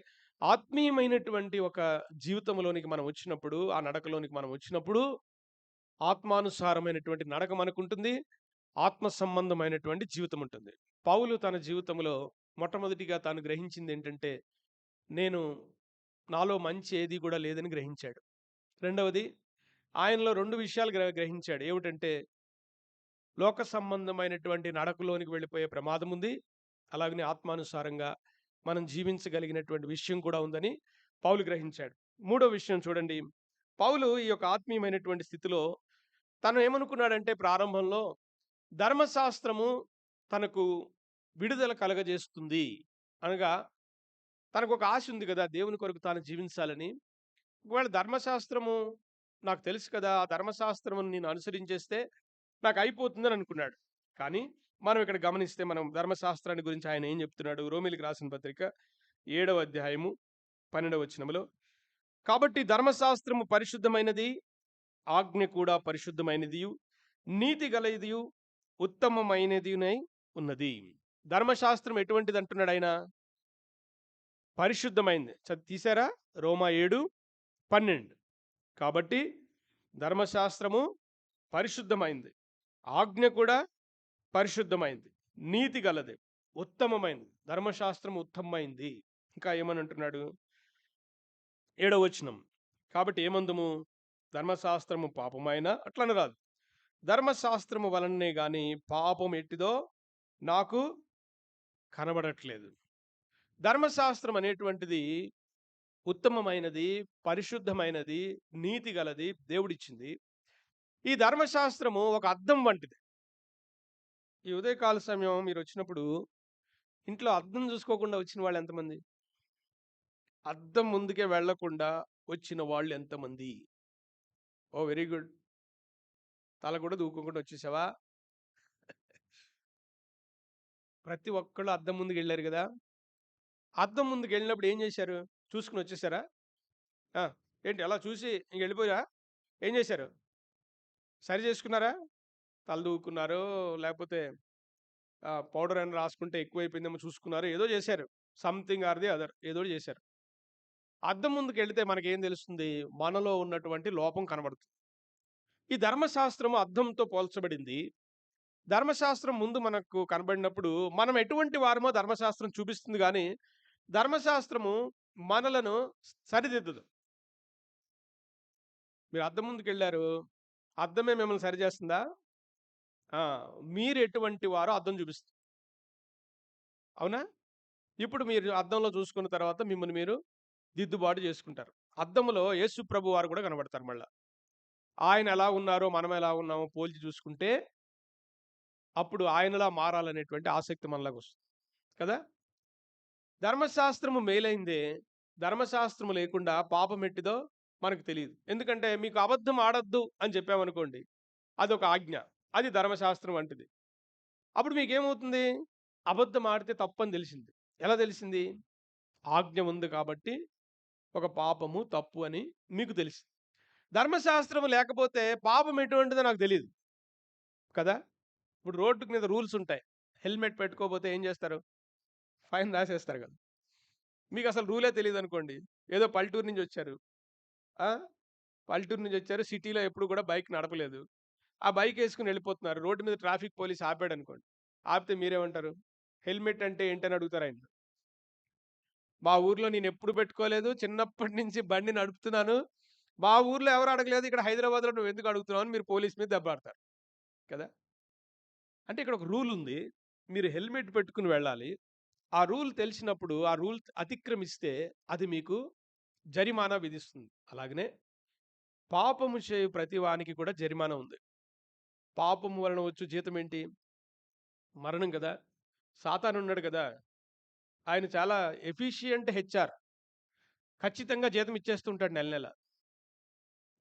ఆత్మీయమైనటువంటి ఒక జీవితంలోనికి మనం వచ్చినప్పుడు, ఆ నడకలోనికి మనం వచ్చినప్పుడు ఆత్మానుసారమైనటువంటి నడక మనకుంటుంది. ఆత్మ సంబంధమైనటువంటి జీవితం ఉంటుంది. పౌలు తన జీవితంలో మొట్టమొదటిగా తాను గ్రహించిందేంటంటే, నేను నాలో మంచి ఏది కూడా లేదని గ్రహించాడు. రెండవది, ఆయనలో 2 విషయాలు గ్రహించాడు. ఏమిటంటే, లోక సంబంధమైనటువంటి నడకలోనికి వెళ్ళిపోయే ప్రమాదం ఉంది. అలాగనే ఆత్మానుసారంగా మనం జీవించగలిగినటువంటి విషయం కూడా ఉందని పౌలు గ్రహించాడు. మూడో విషయం చూడండి. పౌలు ఈ యొక్క ఆత్మీయమైనటువంటి స్థితిలో తను ఏమనుకున్నాడంటే ప్రారంభంలో ధర్మశాస్త్రము తనకు విడుదల కలగజేస్తుంది. అనగా తనకు ఒక ఆశ ఉంది కదా! దేవుని కొరకు తాను జీవించాలని. ఒకవేళ ధర్మశాస్త్రము నాకు తెలుసు కదా! ఆ ధర్మశాస్త్రమును నేను అనుసరించేస్తే నాకు అయిపోతుందని అనుకున్నాడు. కానీ మనం ఇక్కడ గమనిస్తే మనం ధర్మశాస్త్రాన్ని గురించి ఆయన ఏం చెప్తున్నాడు? రోమీయులకు రాసిన పత్రిక 7వ అధ్యాయము 12వ వచనములో, కాబట్టి ధర్మశాస్త్రము పరిశుద్ధమైనది, ఆజ్ఞ కూడా పరిశుద్ధమైనదియు, నీతి గలదియు, ఉత్తమమైనదియునై ఉన్నది. ధర్మశాస్త్రం ఎటువంటిది అంటున్నాడు ఆయన? పరిశుద్ధమైంది. తీశారా? రోమా 7:12. కాబట్టి ధర్మశాస్త్రము పరిశుద్ధమైంది, ఆజ్ఞ కూడా పరిశుద్ధమైంది, నీతి గలది, ఉత్తమమైంది. ధర్మశాస్త్రం ఉత్తమమైంది. ఇంకా ఏమని అంటున్నాడు? 7వ వచనం, కాబట్టి ఏమందుము? ధర్మశాస్త్రము పాపమైన అట్లని రాదు, ధర్మశాస్త్రము వలనే గాని పాపం ఎట్టిదో నాకు కనబడట్లేదు. ధర్మశాస్త్రం అనేటువంటిది ఉత్తమమైనది, పరిశుద్ధమైనది, నీతి గలది, దేవుడిచ్చింది. ఈ ధర్మశాస్త్రము ఒక అద్దం వంటిది. ఈ ఉదయకాల సమయం మీరు వచ్చినప్పుడు ఇంట్లో అద్దం చూసుకోకుండా వచ్చిన వాళ్ళు ఎంతమంది? అద్దం ముందుకే వెళ్లకుండా వచ్చిన వాళ్ళు ఎంతమంది? ఓ వెరీ గుడ్. తల కూడా దూకోకుండా వచ్చేసావా? ప్రతి ఒక్కళ్ళు అద్దం ముందుకు వెళ్ళారు కదా! అద్దం ముందుకు వెళ్ళినప్పుడు ఏం చేశారు? చూసుకుని వచ్చేసారా? ఏంటి అలా చూసి ఇంక వెళ్ళిపోయా? ఏం చేశారు? సరి చేసుకున్నారా? తల దూకున్నారో లేకపోతే పౌడర్ అని రాసుకుంటే ఎక్కువైపోయిందేమో చూసుకున్నారు, ఏదో చేశారు. సంథింగ్ ఆర్ ది అదర్, ఏదో చేశారు. అద్దం ముందుకు వెళితే మనకేం తెలుస్తుంది? మనలో ఉన్నటువంటి లోపం కనబడుతుంది. ఈ ధర్మశాస్త్రము అద్దంతో పోల్చబడింది. ధర్మశాస్త్రం ముందు మనకు కనబడినప్పుడు మనం ఎటువంటి వారమో ధర్మశాస్త్రం చూపిస్తుంది, కానీ ధర్మశాస్త్రము మనలను సరిదిద్దదు. మీరు అద్దం ముందుకు వెళ్ళారు, అద్దమే మిమ్మల్ని సరిచేస్తుందా? మీరు ఎటువంటి వారో అద్దం చూపిస్తుంది. అవునా? ఇప్పుడు మీరు అద్దంలో చూసుకున్న తర్వాత మిమ్మల్ని మీరు దిద్దుబాటు చేసుకుంటారు. అద్దంలో యేసు ప్రభు వారు కూడా కనబడతారు మళ్ళా. ఆయన ఎలా ఉన్నారో మనం ఎలా ఉన్నామో పోల్చి చూసుకుంటే అప్పుడు ఆయనలా మారాలనేటువంటి ఆసక్తి మనలోకి వస్తుంది కదా! ధర్మశాస్త్రము మేలైందే, ధర్మశాస్త్రము లేకుండా పాపం ఎట్టిదో మనకు తెలియదు. ఎందుకంటే మీకు అబద్ధం ఆడొద్దు అని చెప్పామనుకోండి, అదొక ఆజ్ఞ. అది ధర్మశాస్త్రం వంటిది. అప్పుడు మీకేమవుతుంది? అబద్ధం ఆడితే తప్పని తెలిసింది. ఎలా తెలిసింది? ఆజ్ఞ ఉంది కాబట్టి ఒక పాపము, తప్పు అని మీకు తెలిసింది. ధర్మశాస్త్రం లేకపోతే పాపం ఎటువంటిదో నాకు తెలియదు కదా! ఇప్పుడు రోడ్డు మీద రూల్స్ ఉంటాయి. హెల్మెట్ పెట్టుకోకపోతే ఏం చేస్తారు? ఫైన్ రాసేస్తారు కదా! మీకు అసలు రూలే తెలియదు అనుకోండి. ఏదో పల్లెటూరు నుంచి వచ్చారు. పల్లెటూరు నుంచి వచ్చారు, సిటీలో ఎప్పుడు కూడా బైక్ నడపలేదు. ఆ బైక్ వేసుకుని వెళ్ళిపోతున్నారు. రోడ్డు మీద ట్రాఫిక్ పోలీస్ ఆపాడు అనుకోండి. ఆపితే మీరేమంటారు? హెల్మెట్ అంటే ఏంటని అడుగుతారు ఆయన. మా ఊర్లో నేను ఎప్పుడు పెట్టుకోలేదు, చిన్నప్పటి నుంచి బండి నడుపుతున్నాను, మా ఊర్లో ఎవరు అడగలేదు, ఇక్కడ హైదరాబాద్లో నువ్వు ఎందుకు అడుగుతున్నావు అని మీరు పోలీస్ మీద దెబ్బలాడతారు కదా! అంటే ఇక్కడ ఒక రూల్ ఉంది. మీరు హెల్మెట్ పెట్టుకుని వెళ్ళాలి. ఆ రూల్ తెలిసినప్పుడు ఆ రూల్ అతిక్రమిస్తే అది మీకు జరిమానా విధిస్తుంది. అలాగనే పాపము చేయు ప్రతి వానికి కూడా జరిమానా ఉంది. పాపము వలన వచ్చు జీతం ఏంటి? మరణం కదా! సాతాను ఉన్నాడు కదా! ఆయన చాలా ఎఫిషియంట్ హెచ్ఆర్. ఖచ్చితంగా జీతం ఇచ్చేస్తుంటాడు నెల నెల.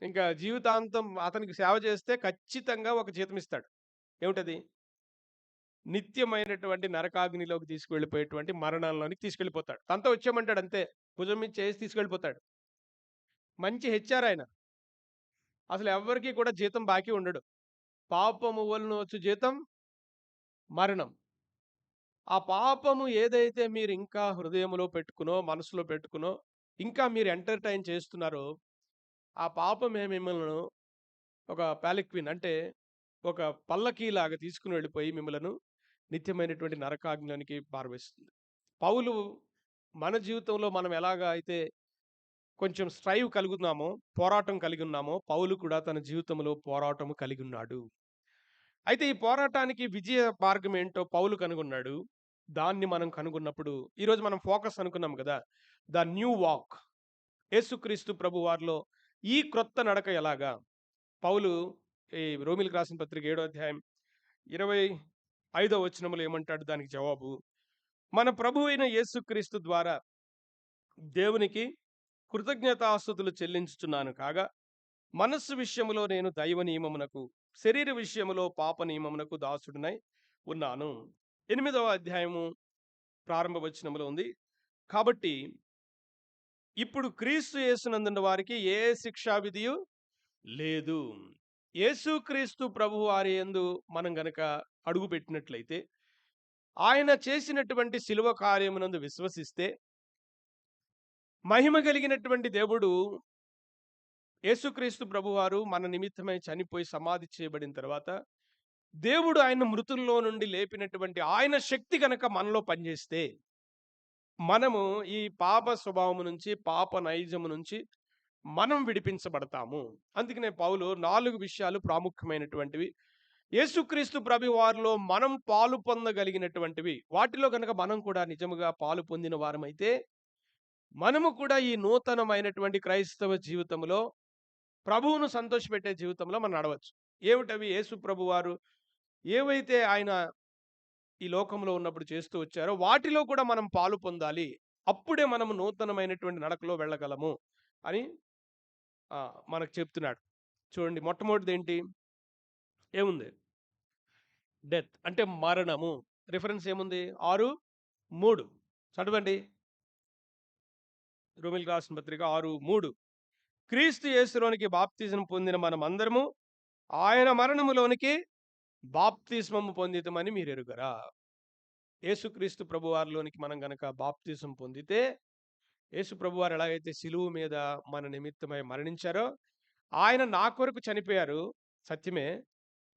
ఇంకా జీవితాంతం అతనికి సేవ చేస్తే ఖచ్చితంగా ఒక జీతం ఇస్తాడు. ఏమిటది? నిత్యమైనటువంటి నరకాగ్నిలోకి తీసుకువెళ్ళిపోయేటువంటి మరణంలోనికి తీసుకెళ్ళిపోతాడు. తనతో వచ్చేయమంటాడు అంతే. భుజం మీద చేసి తీసుకెళ్ళిపోతాడు. మంచి హెచ్ఆర్ ఆయన. అసలు ఎవ్వరికీ కూడా జీతం బాకీ ఉండడు. పాపము వలన వచ్చు జీతం మరణం. ఆ పాపము ఏదైతే మీరు ఇంకా హృదయంలో పెట్టుకునో, మనసులో పెట్టుకునో, ఇంకా మీరు ఎంటర్టైన్ చేస్తున్నారో ఆ పాపమే మిమ్మల్ని ఒక పాలిక్విన్ అంటే ఒక పల్లకీలాగా తీసుకుని వెళ్ళిపోయి మిమ్మలను నిత్యమైనటువంటి నరకాగ్నికి పారవేస్తుంది. పౌలు మన జీవితంలో మనం ఎలాగా అయితే కొంచెం స్ట్రైవ్ కలుగుతున్నామో, పోరాటం కలిగి ఉన్నామో, పౌలు కూడా తన జీవితంలో పోరాటం కలిగి ఉన్నాడు. అయితే ఈ పోరాటానికి విజయ మార్గం ఏంటో పౌలు కనుగొన్నాడు. దాన్ని మనం కనుగొన్నప్పుడు ఈరోజు మనం ఫోకస్ అనుకున్నాం కదా, ద న్యూ వాక్, యేసుక్రీస్తు ప్రభు వారిలో ఈ క్రొత్త నడక ఎలాగా. పౌలు ఈ రోమిలకు రాసిన పత్రిక 7వ అధ్యాయం 25వ వచనములో ఏమంటాడు దానికి జవాబు, మన ప్రభు అయిన యేసుక్రీస్తు ద్వారా దేవునికి కృతజ్ఞతాస్తుతులు చెల్లించుచున్నాను కాగా, మనస్సు విషయములో నేను దైవ నియమమునకు, శరీర విషయములో పాప నియమమునకు దాసుడినై ఉన్నాను. 8వ అధ్యాయము ప్రారంభ వచనములో ఉంది, కాబట్టి ఇప్పుడు క్రీస్తు యేసునందున్న వారికి ఏ శిక్షా విధియు లేదు. యేసుక్రీస్తు ప్రభు వారి యందు మనం గనక అడుగు పెట్టినట్లయితే, ఆయన చేసినటువంటి శిలువ కార్యమునందు విశ్వసిస్తే, మహిమ కలిగినటువంటి దేవుడు యేసుక్రీస్తు ప్రభువారు మన నిమిత్తమై చనిపోయి సమాధి చేయబడిన తర్వాత దేవుడు ఆయన మృతుల్లో నుండి లేపినటువంటి ఆయన శక్తి కనుక మనలో పనిచేస్తే, మనము ఈ పాప స్వభావము నుంచి, పాప నైజము నుంచి మనం విడిపించబడతాము. అందుకనే పౌలు 4 విషయాలు ప్రాముఖ్యమైనటువంటివి, యేసుక్రీస్తు ప్రభువారిలో మనం పాలు పొందగలిగినటువంటివి, వాటిలో కనుక మనం కూడా నిజముగా పాలు పొందిన వారమైతే, మనము కూడా ఈ నూతనమైనటువంటి క్రైస్తవ జీవితంలో ప్రభువును సంతోషపెట్టే జీవితంలో మనం నడవచ్చు. ఏమిటవి? యేసు ప్రభువారు ఏవైతే ఆయన ఈ లోకంలో ఉన్నప్పుడు చేస్తూ వచ్చారో వాటిలో కూడా మనం పాలు పొందాలి. అప్పుడే మనము నూతనమైనటువంటి నడకలో వెళ్ళగలము అని మనకు చెప్తున్నాడు. చూడండి, మొట్టమొదటిది ఏంటి? ఏముంది? డెత్ అంటే మరణము. రిఫరెన్స్ ఏముంది? 6:3 చదవండి. రోమిలకు రాసిన పత్రిక 6:3, క్రీస్తు యేసులోనికి బాప్తిజం పొందిన మనమందరము ఆయన మరణములోనికి బాప్తిస్మము పొందితమని మీరు ఎరుగరా. యేసుక్రీస్తు ప్రభువారిలోనికి మనం గనక బాప్తిజం పొందితే, యేసు ప్రభువారు ఎలాగైతే సిలువ మీద మన నిమిత్తమై మరణించారో, ఆయన నా కొరకు చనిపోయారు, సత్యమే.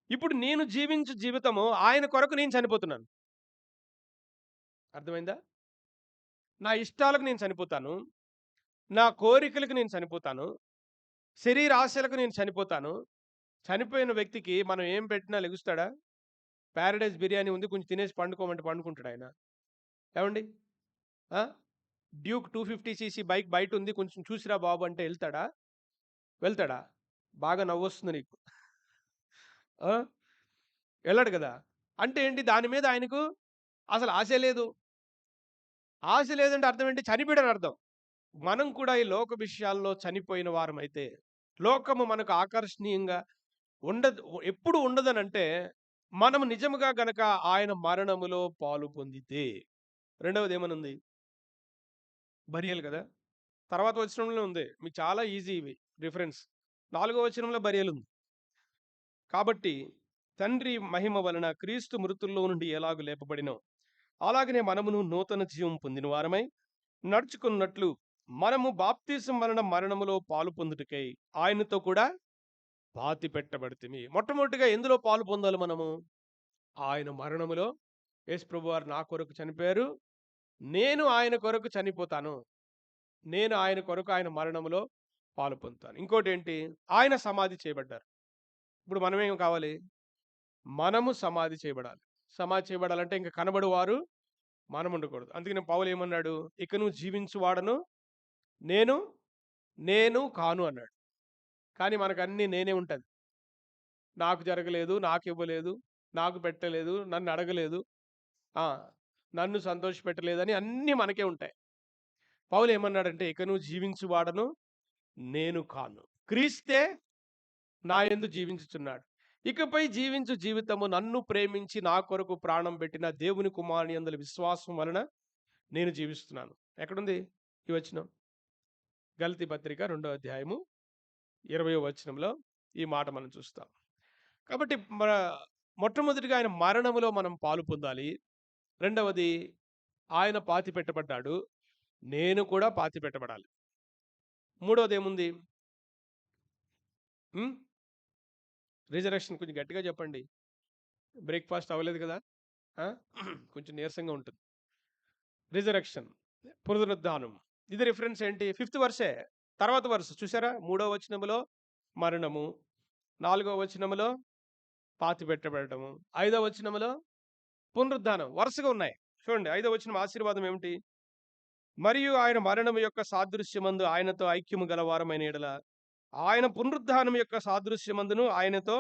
ఇప్పుడు నేను జీవించు జీవితము ఆయన కొరకు నేను చనిపోతున్నాను. అర్థమైందా? నా ఇష్టాలకు నేను చనిపోతాను, నా కోరికలకు నేను చనిపోతాను, శరీర ఆశలకు నేను చనిపోతాను. చనిపోయిన వ్యక్తికి మనం ఏం పెట్టినా లెగుస్తాడా? ప్యారడైజ్ బిర్యానీ ఉంది, కొంచెం తినేసి పండుకోమంటే పండుకుంటాడు ఆయన. ఏమండి? డ్యూక్ 250cc బైక్ బయట ఉంది, కొంచెం చూసిరా బాబు అంటే వెళ్తాడా? వెళ్తాడా? బాగా నవ్వొస్తుంది నీకు. వెళ్ళాడు కదా. అంటే ఏంటి? దాని మీద ఆయనకు అసలు ఆశ లేదు. ఆశ లేదంటే అర్థం ఏంటి? చనిపోయాడని అర్థం. మనం కూడా ఈ లోక విషయాల్లో చనిపోయిన వారమైతే, లోకము మనకు ఆకర్షణీయంగా ఉండదు. ఎప్పుడు ఉండదనంటే, మనం నిజముగా గనక ఆయన మరణములో పాలు పొందితే. రెండవది ఏమనుంది? బరియల్ కదా. తర్వాత వచనంలో ఉంది, మీకు చాలా ఈజీ ఇవి రిఫరెన్స్. 4వ వచనంలో బరియల్ ఉంది. కాబట్టి తండ్రి మహిమ వలన క్రీస్తు మృతుల్లో నుండి ఎలాగు లేపబడినో, అలాగనే మనమును నూతన జీవం పొందిన వారమై నడుచుకున్నట్లు మనము బాప్తిసం వలన మరణములో పాలు పొందుటకై ఆయనతో కూడా పాతి పెట్టబడితిమి. మొట్టమొదటిగా ఎందులో పాలు పొందాలి మనము? ఆయన మరణములో. యేసు ప్రభువారు నా కొరకు చనిపోయారు, నేను ఆయన కొరకు చనిపోతాను, నేను ఆయన కొరకు ఆయన మరణములో పాలు పొందుతాను. ఇంకోటి ఏంటి? ఆయన సమాధి చేయబడ్డారు. ఇప్పుడు మనమేం కావాలి? మనము సమాధి చేయబడాలి. సమాధి చేయబడాలంటే ఇంకా కనబడువారు మనం ఉండకూడదు. అందుకని పౌలు ఏమన్నాడు? ఇక నువ్వు జీవించువాడను నేను కాను అన్నాడు. కానీ మనకు అన్నీ నేనే ఉంటుంది. నాకు జరగలేదు, నాకు ఇవ్వలేదు, నాకు పెట్టలేదు, నన్ను అడగలేదు, నన్ను సంతోష పెట్టలేదని అన్నీ మనకే ఉంటాయి. పౌలు ఏమన్నాడంటే, ఇక నువ్వు జీవించువాడను నేను కాను, క్రీస్తే నా యందు జీవించుచున్నాడు. ఇకపై జీవించు జీవితము నన్ను ప్రేమించి నా కొరకు ప్రాణం పెట్టిన దేవుని కుమారుని యందు విశ్వాసం వలన నేను జీవిస్తున్నాను. ఎక్కడుంది ఈ వచనం? గలతీ పత్రిక 2వ అధ్యాయము 20వ వచనంలో ఈ మాట మనం చూస్తాం. కాబట్టి మొట్టమొదటిగా ఆయన మరణములో మనం పాలు పొందాలి. రెండవది, ఆయన పాతి పెట్టబడ్డాడు, నేను కూడా పాతి పెట్టబడాలి. మూడవది ఏముంది? రిజరెక్షన్. కొంచెం గట్టిగా చెప్పండి. బ్రేక్ఫాస్ట్ అవ్వలేదు కదా? ఆ? కొంచెం నీరసంగా ఉంటుంది. రిజరెక్షన్, పునరుద్ధానం. ఇది రిఫరెన్స్ ఏంటి? 5th వర్సే. తర్వాత వర్స్ చూసారా? 3వ వచనములో మరణము, 4వ వచనములో పాతి పెట్టబడటము, 5వ వచనములో పునరుద్ధానం. వరుసగా ఉన్నాయి. చూడండి, 5వ వచనం ఆశీర్వాదం ఏమిటి? మరియు ఆయన మరణం యొక్క సాదృశ్యమందు ఆయనతో ఐక్యము గలవారమైన ఎడల ఆయన పునరుద్ధానం యొక్క సాదృశ్యమందును ఆయనతో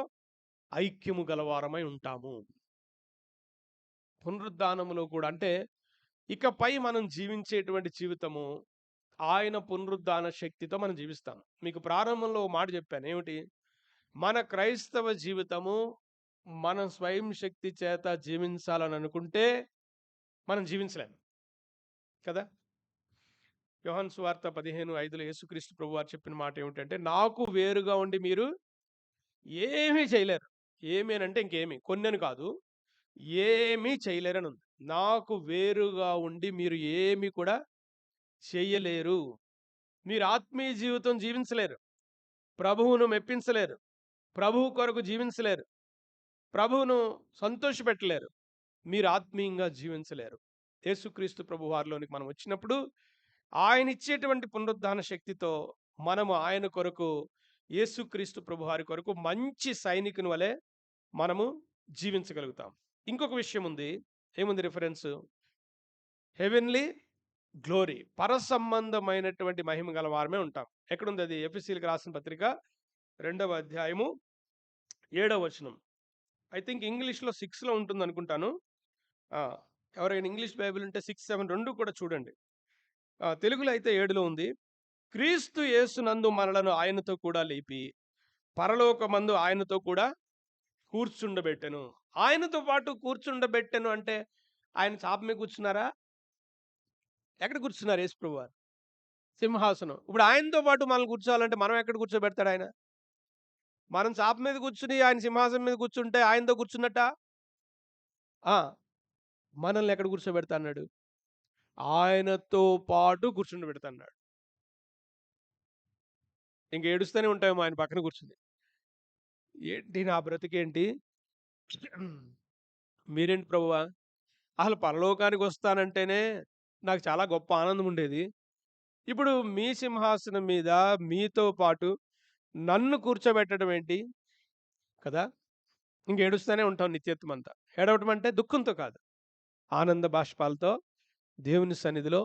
ఐక్యము గలవారమై ఉంటాము. పునరుద్ధానములో కూడా అంటే ఇకపై మనం జీవించేటువంటి జీవితము ఆయన పునరుద్ధాన శక్తితో మనం జీవిస్తాం. మీకు ప్రారంభంలో ఓ మాట చెప్పాను. ఏమిటి? మన క్రైస్తవ జీవితము మనం స్వయం శక్తి చేత జీవించాలని అనుకుంటే మనం జీవించలేం కదా? యోహాను సువార్త 15:5 యేసుక్రీస్తు ప్రభువారు చెప్పిన మాట ఏమిటంటే, నాకు వేరుగా ఉండి మీరు ఏమీ చేయలేరు. ఏమీ అని అంటే ఇంకేమి, కొన్నని కాదు, ఏమీ చేయలేరని ఉంది. నాకు వేరుగా ఉండి మీరు ఏమి కూడా చెయ్యలేరు. మీరు ఆత్మీయ జీవితం జీవించలేరు, ప్రభువును మెప్పించలేరు, ప్రభువు కొరకు జీవించలేరు, ప్రభువును సంతోషపెట్టలేరు, మీరు ఆత్మీయంగా జీవించలేరు. యేసుక్రీస్తు ప్రభు వారిలోనికి మనం వచ్చినప్పుడు ఆయన ఇచ్చేటువంటి పునరుద్ధాన శక్తితో మనము ఆయన కొరకు, యేసుక్రీస్తు ప్రభు వారి కొరకు మంచి సైనికుని వలె మనము జీవించగలుగుతాం. ఇంకొక విషయం ఉంది. ఏముంది రిఫరెన్స్? హెవెన్లీ గ్లోరీ, పరసంబంధమైనటువంటి మహిమ గల వారమే ఉంటాం. ఎక్కడుంది అది? ఎఫెసీయులకు రాసిన పత్రిక 2వ అధ్యాయము 7వ వచనం. ఐ థింక్ ఇంగ్లీష్లో 6లో ఉంటుంది అనుకుంటాను. ఎవరైనా ఇంగ్లీష్ బైబిల్ ఉంటే 6, 7 రెండు కూడా చూడండి. తెలుగులో అయితే 7లో ఉంది. క్రీస్తు యేసునందు మనలను ఆయనతో కూడా లేపి పరలోకమందు ఆయనతో కూడా కూర్చుండబెట్టెను. ఆయనతో పాటు కూర్చుండబెట్టెను అంటే ఆయన చాప మీద కూర్చున్నారా? ఎక్కడ కూర్చున్నారు యేసు ప్రభు వారు? సింహాసనం. ఇప్పుడు ఆయనతో పాటు మనల్ని కూర్చోవాలంటే మనం ఎక్కడ కూర్చోబెడతాడు ఆయన? మనం చాప మీద కూర్చుని ఆయన సింహాసనం మీద కూర్చుంటే ఆయనతో కూర్చున్నట్ట? మనల్ని ఎక్కడ కూర్చోబెడతా అన్నాడు? ఆయనతో పాటు కూర్చుండబెడతా అన్నాడు. ఇంక ఏడుస్తూనే ఉంటామేమో ఆయన పక్కన కూర్చుని. ఏంటి నా బ్రతికేంటి? మీరేంటి ప్రభువా? అసలు పరలోకానికి వస్తానంటేనే నాకు చాలా గొప్ప ఆనందం ఉండేది. ఇప్పుడు మీ సింహాసనం మీద మీతో పాటు నన్ను కూర్చోబెట్టడం ఏంటి కదా? ఇంక ఏడుస్తూనే ఉంటాం నిత్యత్వం అంతా. ఏడవటం అంటే దుఃఖంతో కాదు, ఆనంద బాష్పాలతో దేవుని సన్నిధిలో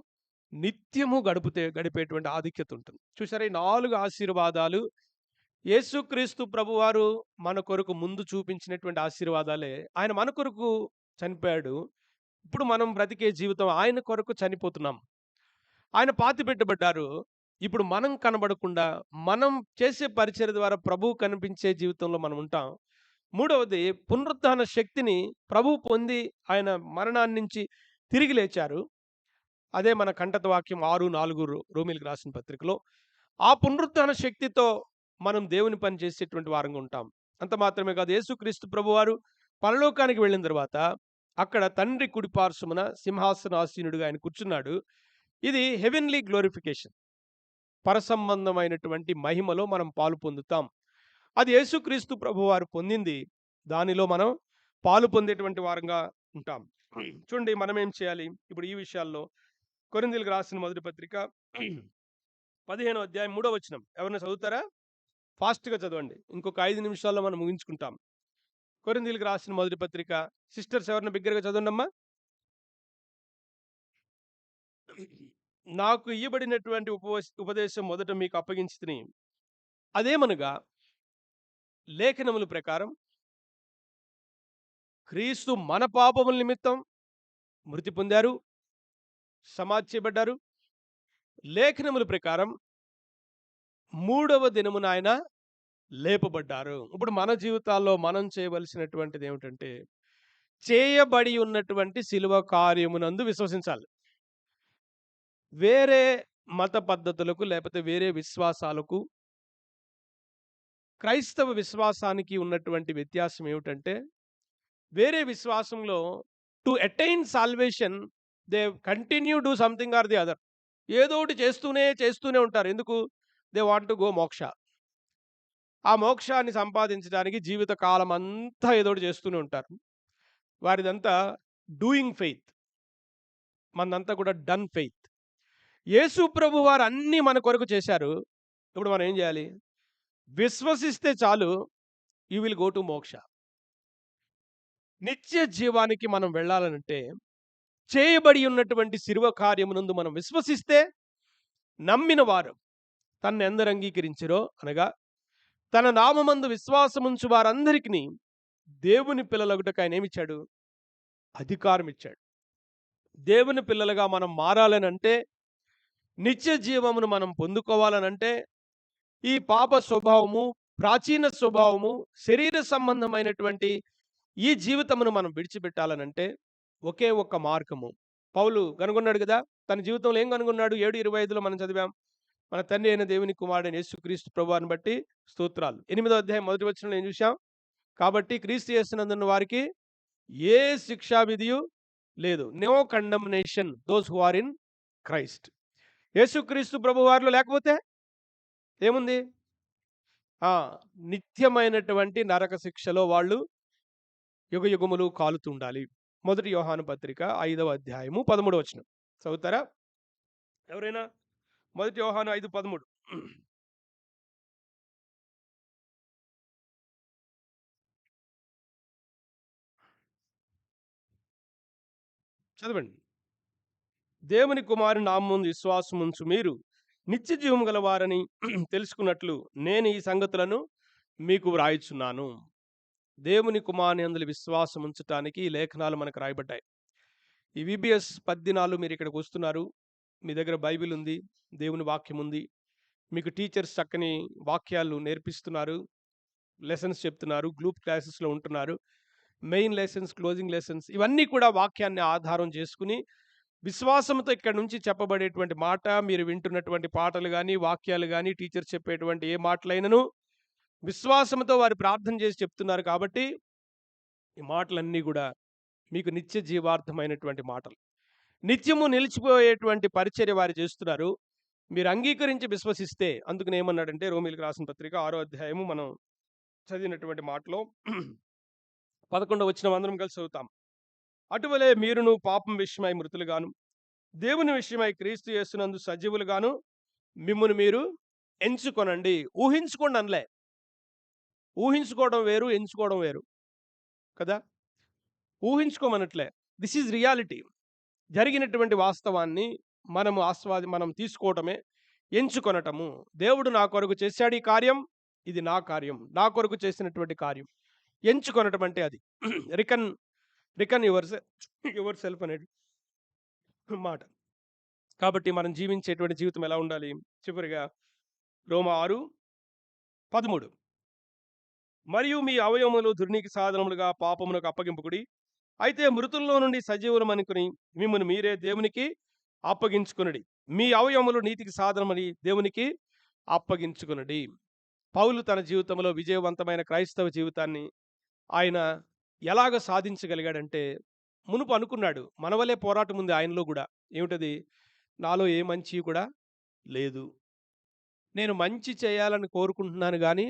నిత్యము గడిపేటువంటి ఆధిక్యత ఉంటుంది. చూసారా, ఈ 4 ఆశీర్వాదాలు యేసుక్రీస్తు ప్రభువారు మన కొరకు ముందు చూపించినటువంటి ఆశీర్వాదాలే. ఆయన మన కొరకు చనిపోయాడు. ఇప్పుడు మనం బ్రతికే జీవితం ఆయన కొరకు చనిపోతున్నాం. ఆయన పాతి పెట్టబడ్డారు. ఇప్పుడు మనం కనబడకుండా మనం చేసే పరిచర్య ద్వారా ప్రభువు కనిపించే జీవితంలో మనం ఉంటాం. మూడవది, పునరుద్ధాన శక్తిని ప్రభువు పొంది ఆయన మరణాన్ని నుంచి తిరిగి లేచారు. అదే మన కంటత వాక్యం 6:4 రోమీయులకు రాసిన పత్రికలో. ఆ పునరుద్ధాన శక్తితో మనం దేవుని పని చేసేటువంటి వారంగా ఉంటాం. అంత మాత్రమే కాదు, యేసుక్రీస్తు ప్రభువారు పరలోకానికి వెళ్ళిన తర్వాత అక్కడ తండ్రి కుడిపార్శ్వమున సింహాసనాసీనుడిగా ఆయన కూర్చున్నాడు. ఇది హెవెన్లీ గ్లోరిఫికేషన్, పరసంబంధమైనటువంటి మహిమలో మనం పాలు పొందుతాం. అది యేసుక్రీస్తు ప్రభువారు పొందింది, దానిలో మనం పాలు పొందేటువంటి వారంగా ఉంటాం. చూడండి, మనం ఏం చేయాలి ఇప్పుడు ఈ విషయాల్లో? కొరింథీయులకు రాసిన మొదటి పత్రిక 15వ అధ్యాయం 3వ వచనం. ఎవరైనా చదువుతారా? ఫాస్ట్గా చదవండి, ఇంకొక 5 నిమిషాల్లో మనం ముగించుకుంటాం. కొరింథీయులకు రాసిన మొదటి పత్రిక. సిస్టర్స్ ఎవరైనా బిగ్గరగా చదవండి అమ్మా. నాకు ఇయ్యబడినటువంటి ఉపదేశం మొదట మీకు అప్పగించి తిని, అదేమనగా లేఖనముల ప్రకారం క్రీస్తు మన పాపముల నిమిత్తం మృతి పొందారు, సమాధి చేయబడ్డారు. లేఖనముల ప్రకారం 3వ దినమున ఆయన లేపబడ్డారు. ఇప్పుడు మన జీవితాల్లో మనం చేయవలసినటువంటిది ఏమిటంటే, చేయబడి ఉన్నటువంటి శిలువ కార్యమునందు విశ్వసించాలి. వేరే మత పద్ధతులకు లేకపోతే వేరే విశ్వాసాలకు క్రైస్తవ విశ్వాసానికి ఉన్నటువంటి వ్యత్యాసం ఏమిటంటే, వేరే విశ్వాసంలో to attain salvation they continue do something or the other. ఏదో ఒకటి చేస్తూనే ఉంటారు. ఎందుకు? దే వాంట్ టు గో మోక్ష. ఆ మోక్షాన్ని సంపాదించడానికి జీవిత కాలం అంతా ఏదోటి చేస్తూనే ఉంటారు. వారిదంతా డూయింగ్ ఫెయిత్, మనదంతా కూడా డన్ ఫెయిత్. యేసు ప్రభు వారు అన్నీ మన కొరకు చేశారు. ఇప్పుడు మనం ఏం చేయాలి? విశ్వసిస్తే చాలు, యూ విల్ గో టు మోక్ష. నిత్య జీవానికి మనం వెళ్ళాలనంటే చేయబడి ఉన్నటువంటి శిలువ కార్యమునందు మనం విశ్వసిస్తే, నమ్మిన వారు తన్ను ఎందరు అంగీకరించిరో అనగా తన నామమందు విశ్వాసముంచు వారందరికీ దేవుని పిల్లలగుటకు ఆయన ఏమిచ్చాడు? అధికారం ఇచ్చాడు. దేవుని పిల్లలుగా మనం మారాలనంటే, నిత్య జీవమును మనం పొందుకోవాలనంటే, ఈ పాప స్వభావము, ప్రాచీన స్వభావము, శరీర సంబంధమైనటువంటి ఈ జీవితమును మనం విడిచిపెట్టాలనంటే ఒకే ఒక్క మార్గము. పౌలు కనుగొన్నాడు కదా, తన జీవితంలో ఏం కనుగొన్నాడు? 7:25లో మనం చదివాం. మన తండ్రి అయిన దేవుని కుమారుడైన యేసుక్రీస్తు ప్రభువారిని బట్టి స్తోత్రాలు. 8వ అధ్యాయం 1వ వచనంలో ఏం చూశాం? కాబట్టి క్రీస్తు యేసునందున్న వారికి ఏ శిక్షా విధియు లేదు. No condemnation those who are in Christ. యేసుక్రీస్తు ప్రభువారిలో లేకపోతే ఏముంది? నిత్యమైనటువంటి నరక శిక్షలో వాళ్ళు యుగయుగములు కాలుతుండాలి. 1 యోహాను పత్రిక 5వ అధ్యాయము 13వ వచనం చదువుతారా ఎవరైనా? 1 యోహాను 5:13. చదవండి. దేవుని కుమారుని నామముందు విశ్వాసముంచు మీరు నిత్య జీవము గలవారని తెలుసుకున్నట్లు నేను ఈ సంగతులను మీకు వ్రాయిచున్నాను. దేవుని కుమారుని యందు విశ్వాసం ఉంచటానికి ఈ లేఖనాలు మనకు రాయబడ్డాయి. ఈ VBS 10 దినాలు మీరు ఇక్కడికి వస్తున్నారు. మీ దగ్గర బైబిల్ ఉంది, దేవుని వాక్యం ఉంది, మీకు టీచర్స్ చక్కని వాక్యాలు నేర్పిస్తున్నారు, లెసన్స్ చెప్తున్నారు, గ్రూప్ క్లాసెస్లో ఉంటున్నారు, మెయిన్ లెసన్స్, క్లోజింగ్ లెసన్స్, ఇవన్నీ కూడా వాక్యాన్ని ఆధారం చేసుకుని విశ్వాసంతో ఇక్కడ నుంచి చెప్పబడేటువంటి మాట, మీరు వింటున్నటువంటి పాటలు కానీ, వాక్యాలు కానీ, టీచర్ చెప్పేటువంటి ఏ మాటలైనను విశ్వాసంతో వారు ప్రార్థన చేసి చెప్తున్నారు. కాబట్టి ఈ మాటలన్నీ కూడా మీకు నిత్య జీవార్థమైనటువంటి మాటలు, నిత్యము నిలిచిపోయేటువంటి పరిచర్య వారు చేస్తున్నారు. మీరు అంగీకరించి విశ్వసిస్తే, అందుకని ఏమన్నాడంటే రోమీయులకు రాసిన పత్రిక 6వ అధ్యాయము మనం చదివినటువంటి మాటలో 11వ వచనం అందరం కలిసి చదువుతాం. అటువలే మీరును పాపం విషయమై మృతులుగాను, దేవుని విషయమై క్రీస్తు యేసునందు సజీవులుగాను మిమ్మును మీరు ఎంచుకొనండి. ఊహించుకోండి అనలే. ఊహించుకోవడం వేరు, ఎంచుకోవడం వేరు కదా. ఊహించుకోమనట్లే. This is reality. జరిగినటువంటి వాస్తవాన్ని మనం తీసుకోవటమే ఎంచుకొనటము. దేవుడు నా కొరకు చేశాడు ఈ కార్యం, ఇది నా కార్యం, నా కొరకు చేసినటువంటి కార్యం. ఎంచుకొనటం అంటే అది. రికన్ యువర్ సెల్ఫ్ అనేది మాట. కాబట్టి మనం జీవించేటువంటి జీవితం ఎలా ఉండాలి? చివరిగా రోమా 6:13 మరియు మీ అవయవములు దుర్నీతి సాధనములుగా పాపమునకు అప్పగింపుకుడి, అయితే మృతుల్లో నుండి సజీవులం అనుకుని మిమ్మల్ని మీరే దేవునికి అప్పగించుకునడి. మీ అవయవములు నీతికి సాధనమని దేవునికి అప్పగించుకునడి. పౌలు తన జీవితంలో విజయవంతమైన క్రైస్తవ జీవితాన్ని ఆయన ఎలాగ సాధించగలిగాడంటే, మునుపు అనుకున్నాడు, మనవలే పోరాటం ఉంది ఆయనలో కూడా. ఏమిటది? నాలో ఏ మంచి కూడా లేదు, నేను మంచి చేయాలని కోరుకుంటున్నాను కానీ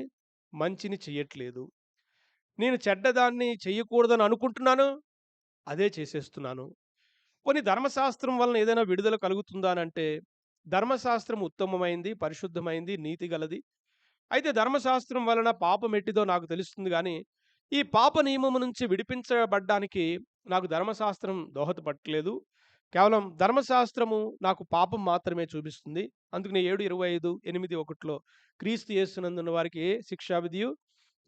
మంచిని చెయ్యట్లేదు, నేను చెడ్డదాన్ని చెయ్యకూడదని అనుకుంటున్నాను, అదే చేసేస్తున్నాను. కొన్ని ధర్మశాస్త్రం వలన ఏదైనా విడుదల కలుగుతుందా అని అంటే, ధర్మశాస్త్రం ఉత్తమమైంది, పరిశుద్ధమైంది, నీతి గలది. అయితే ధర్మశాస్త్రం వలన పాపం ఎట్టిదో నాకు తెలుస్తుంది కానీ ఈ పాప నియమము నుంచి విడిపించబడ్డానికి నాకు ధర్మశాస్త్రం దోహదపడట్లేదు. కేవలం ధర్మశాస్త్రము నాకు పాపం మాత్రమే చూపిస్తుంది. అందుకని 7:25, 8:1 క్రీస్తు యేసునందున్న వారికి ఏ శిక్షా విధియు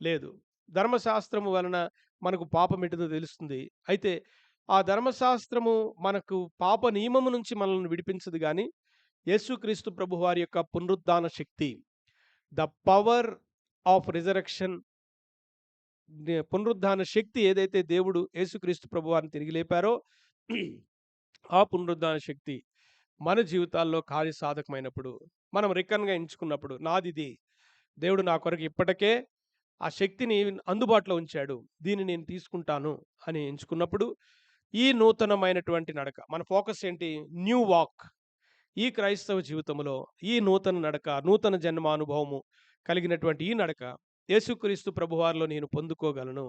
లేదు. ధర్మశాస్త్రము వలన మనకు పాపం ఎట్టిదో తెలుస్తుంది. అయితే ఆ ధర్మశాస్త్రము మనకు పాప నియమము నుంచి మనల్ని విడిపించదు కానీ యేసుక్రీస్తు ప్రభు వారి యొక్క పునరుద్ధాన శక్తి, ద పవర్ ఆఫ్ రిజరెక్షన్, పునరుద్ధాన శక్తి ఏదైతే దేవుడు యేసుక్రీస్తు ప్రభు వారిని తిరిగి లేపారో, ఆ పునరుద్ధాన శక్తి మన జీవితాల్లో కార్యసాధకమైనప్పుడు, మనం రికన్గా ఎంచుకున్నప్పుడు, నాదిది, దేవుడు నా కొరకు ఇప్పటికే ఆ శక్తిని అందుబాటులో ఉంచాడు, దీన్ని నేను తీసుకుంటాను అని ఎంచుకున్నప్పుడు ఈ నూతనమైనటువంటి నడక, మన ఫోకస్ ఏంటి? New walk. ఈ క్రైస్తవ జీవితంలో ఈ నూతన నడక, నూతన జన్మానుభవము కలిగినటువంటి ఈ నడక యేసుక్రీస్తు ప్రభువారిలో నేను పొందుకోగలను.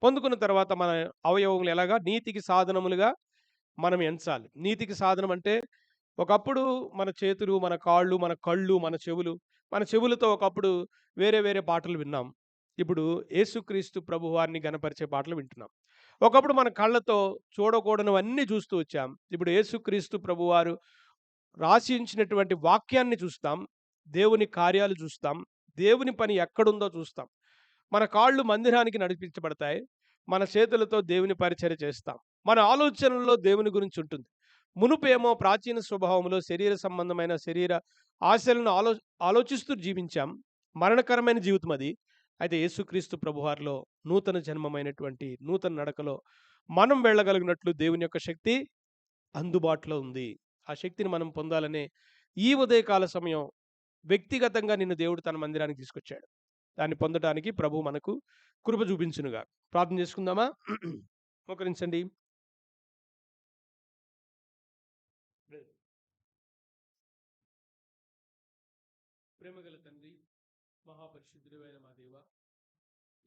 పొందుకున్న తర్వాత మన అవయవములు ఎలాగా నీతికి సాధనములుగా మనం ఎంచాలి. నీతికి సాధనం అంటే ఒకప్పుడు మన చేతులు, మన కాళ్ళు, మన కళ్ళు, మన చెవులతో ఒకప్పుడు వేరే వేరే పాటలు విన్నాం. ఇప్పుడు యేసుక్రీస్తు ప్రభువారిని గనపరిచే పాటలు వింటున్నాం. ఒకప్పుడు మన కళ్ళతో చూడకూడనివన్నీ చూస్తూ వచ్చాం. ఇప్పుడు యేసుక్రీస్తు ప్రభువారు రాసి ఉంచినటువంటి వాక్యాన్ని చూస్తాం. దేవుని కార్యాలు చూస్తాం. దేవుని పని ఎక్కడుందో చూస్తాం. మన కాళ్ళు మందిరానికి నడిపించబడతాయి. మన చేతులతో దేవుని పరిచర్య చేస్తాం. మన ఆలోచనల్లో దేవుని గురించి ఉంటుంది. మునుపేమో ప్రాచీన స్వభావంలో శరీర సంబంధమైన శరీర ఆశలను ఆలోచిస్తూ జీవించాం. మరణకరమైన జీవితం అది. అయితే యేసుక్రీస్తు ప్రభువారిలో నూతన జన్మమైనటువంటి నూతన నడకలో మనం వెళ్ళగలిగినట్లు దేవుని యొక్క శక్తి అందుబాటులో ఉంది. ఆ శక్తిని మనం పొందాలనే ఈ ఉదయకాల సమయం వ్యక్తిగతంగా నిన్ను దేవుడు తన మందిరానికి తీసుకొచ్చాడు. దాన్ని పొందడానికి ప్రభు మనకు కృప చూపించునుగా. ప్రార్థన చేసుకుందామా? మోకరించండి. ప్రేమగల తండ్రి, మహాపరిశుద్ధుడైన మా దేవ,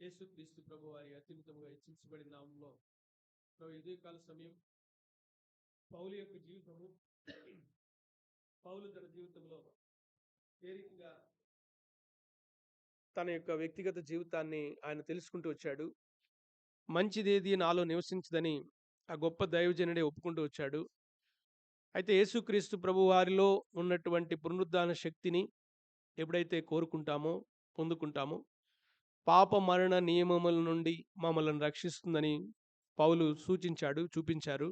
యేసుక్రీస్తు ప్రభు వారి అత్యున్నతముగా హెచ్చించబడిన నామంలో ఉదయకాల సమయం పౌలు యొక్క జీవితము, పౌలు తన జీవితంలో ఏ రీతిగా తన యొక్క వ్యక్తిగత జీవితాన్ని ఆయన తెలుసుకుంటూ వచ్చాడు. మంచిదేది నాలో నివసించదని ఆ గొప్ప దైవజనుడే ఒప్పుకుంటూ వచ్చాడు. అయితే యేసుక్రీస్తు ప్రభు వారిలో ఉన్నటువంటి పునరుద్ధాన శక్తిని ఎప్పుడైతే కోరుకుంటామో, పొందుకుంటామో, పాప మరణ నియమముల నుండి మమ్మల్ని రక్షిస్తుందని పౌలు సూచించాడు, చూపించారు.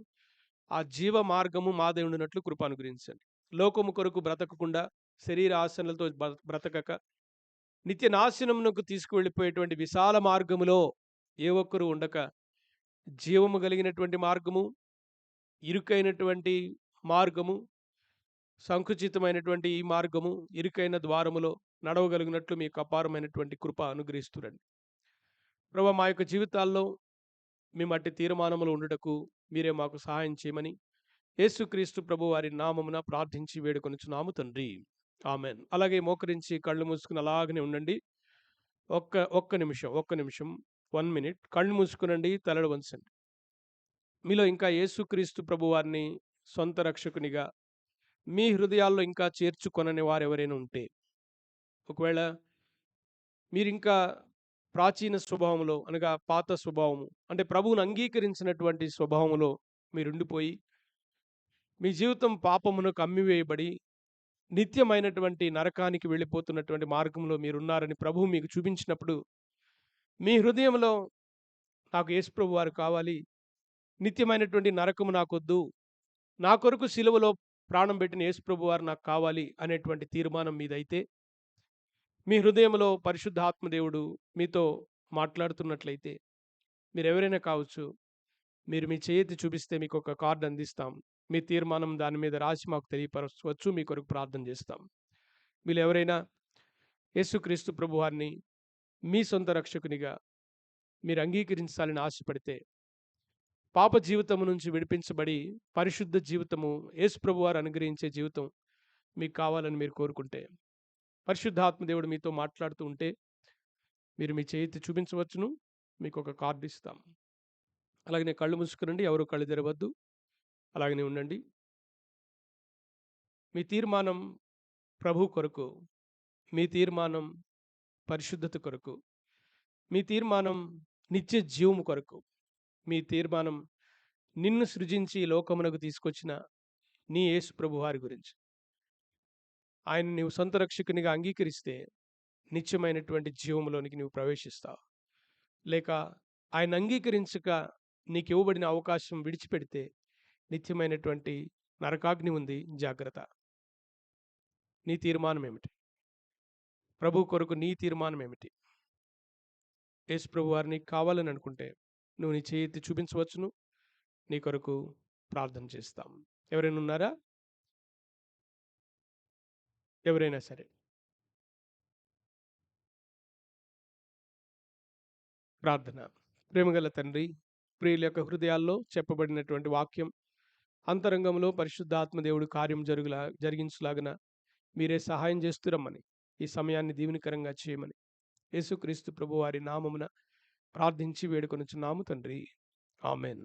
ఆ జీవ మార్గము మా దేవుడినట్లు కృప అనుగ్రహించండి. లోకము కొరకు బ్రతకకుండా, శరీర ఆశలతో బ్రతకక, నిత్య నాశనమునకు తీసుకువెళ్ళిపోయేటువంటి విశాల మార్గములో ఏ ఒక్కరూ ఉండక, జీవము కలిగినటువంటి మార్గము, ఇరుకైనటువంటి మార్గము, సంకుచితమైనటువంటి ఈ మార్గము, ఇరుకైన ద్వారములో నడవగలిగినట్లు మీకు అపారమైనటువంటి కృప అనుగ్రహిస్తురండి. ప్రభువా, మా యొక్క జీవితాల్లో మీ మట్టి తీర్మానములు ఉండుటకు మీరే మాకు సహాయం చేయమని యేసుక్రీస్తు ప్రభు వారి నామమున ప్రార్థించి వేడుకొనుచున్నాము తండ్రి. ఆమెన్. అలాగే మోకరించి కళ్ళు మూసుకుని అలాగనే ఉండండి. ఒక్క నిమిషం 1 మినిట్. కళ్ళు మూసుకునండి, తలలు వంచండి. మీలో ఇంకా యేసుక్రీస్తు ప్రభు వారిని సొంత రక్షకునిగా మీ హృదయాల్లో ఇంకా చేర్చుకొనని వారు ఎవరైనా ఉంటే, ఒకవేళ మీరింకా ప్రాచీన స్వభావంలో అనగా పాత స్వభావము అంటే ప్రభువును అంగీకరించినటువంటి స్వభావంలో మీరుండిపోయి మీ జీవితం పాపమునకు అమ్మివేయబడి నిత్యమైనటువంటి నరకానికి వెళ్ళిపోతున్నటువంటి మార్గంలో మీరున్నారని ప్రభువు మీకు చూపించినప్పుడు, మీ హృదయంలో నాకు యేసు ప్రభు వారు కావాలి, నిత్యమైనటువంటి నరకము నాకొద్దు, నా కొరకు సిలువలో ప్రాణం పెట్టిన యేసు ప్రభు వారు నాకు కావాలి అనేటువంటి తీర్మానం మీదైతే, మీ హృదయంలో పరిశుద్ధాత్మ దేవుడు మీతో మాట్లాడుతున్నట్లయితే, మీరు ఎవరైనా కావచ్చు, మీరు మీ చేతి చూపిస్తే మీకు ఒక కార్డు అందిస్తాం. మీ తీర్మానం దాని మీద రాసి మాకు తెలియపరచవచ్చు. మీ కొరకు ప్రార్థన చేస్తాం. మీరు ఎవరైనా యేసుక్రీస్తు ప్రభు వారిని మీ సొంత రక్షకునిగా మీరు అంగీకరించాలని ఆశపడితే, పాప జీవితము నుంచి విడిపించబడి పరిశుద్ధ జీవితము, యేసు ప్రభు వారు అనుగ్రహించే జీవితం మీకు కావాలని మీరు కోరుకుంటే, పరిశుద్ధాత్మ దేవుడు మీతో మాట్లాడుతూ ఉంటే మీరు మీ చేతి చూపించవచ్చును. మీకు ఒక కార్డు ఇస్తాం. అలాగనే కళ్ళు మూసుకునండి, ఎవరు కళ్ళు తెరవద్దు, అలాగనే ఉండండి. మీ తీర్మానం ప్రభు కొరకు, మీ తీర్మానం పరిశుద్ధత కొరకు, మీ తీర్మానం నిత్య జీవము కొరకు, మీ తీర్మానం నిన్ను సృజించి లోకమునకు తీసుకొచ్చిన నీ యేసు ప్రభు వారి గురించి. ఆయన నీవు సొంత రక్షకునిగా అంగీకరిస్తే నిత్యమైనటువంటి జీవములోనికి నీవు ప్రవేశిస్తావు. లేక ఆయన అంగీకరించక నీకు ఇవ్వబడిన అవకాశం విడిచిపెడితే నిత్యమైనటువంటి నరకాగ్ని ఉంది, జాగ్రత్త. నీ తీర్మానం ఏమిటి? ప్రభు కొరకు నీ తీర్మానం ఏమిటి? యేసు ప్రభు వారిని కావాలని అనుకుంటే నువ్వు నీ చేతి చూపించవచ్చును. నీ కొరకు ప్రార్థన చేస్తాం. ఎవరైనా ఉన్నారా? ఎవరైనా సరే ప్రార్థన. ప్రేమగల తండ్రి, ప్రియుల యొక్క హృదయాల్లో చెప్పబడినటువంటి వాక్యం అంతరంగంలో పరిశుద్ధాత్మ దేవుడు కార్యం జరిగించులాగన మీరే సహాయం చేస్తురమ్మని, ఈ సమయాన్ని దీవెనకరంగా చేయమని యేసుక్రీస్తు ప్రభు వారి నామమున ప్రార్థించి వేడుకొనుచున్నాము తండ్రి. ఆమెన్.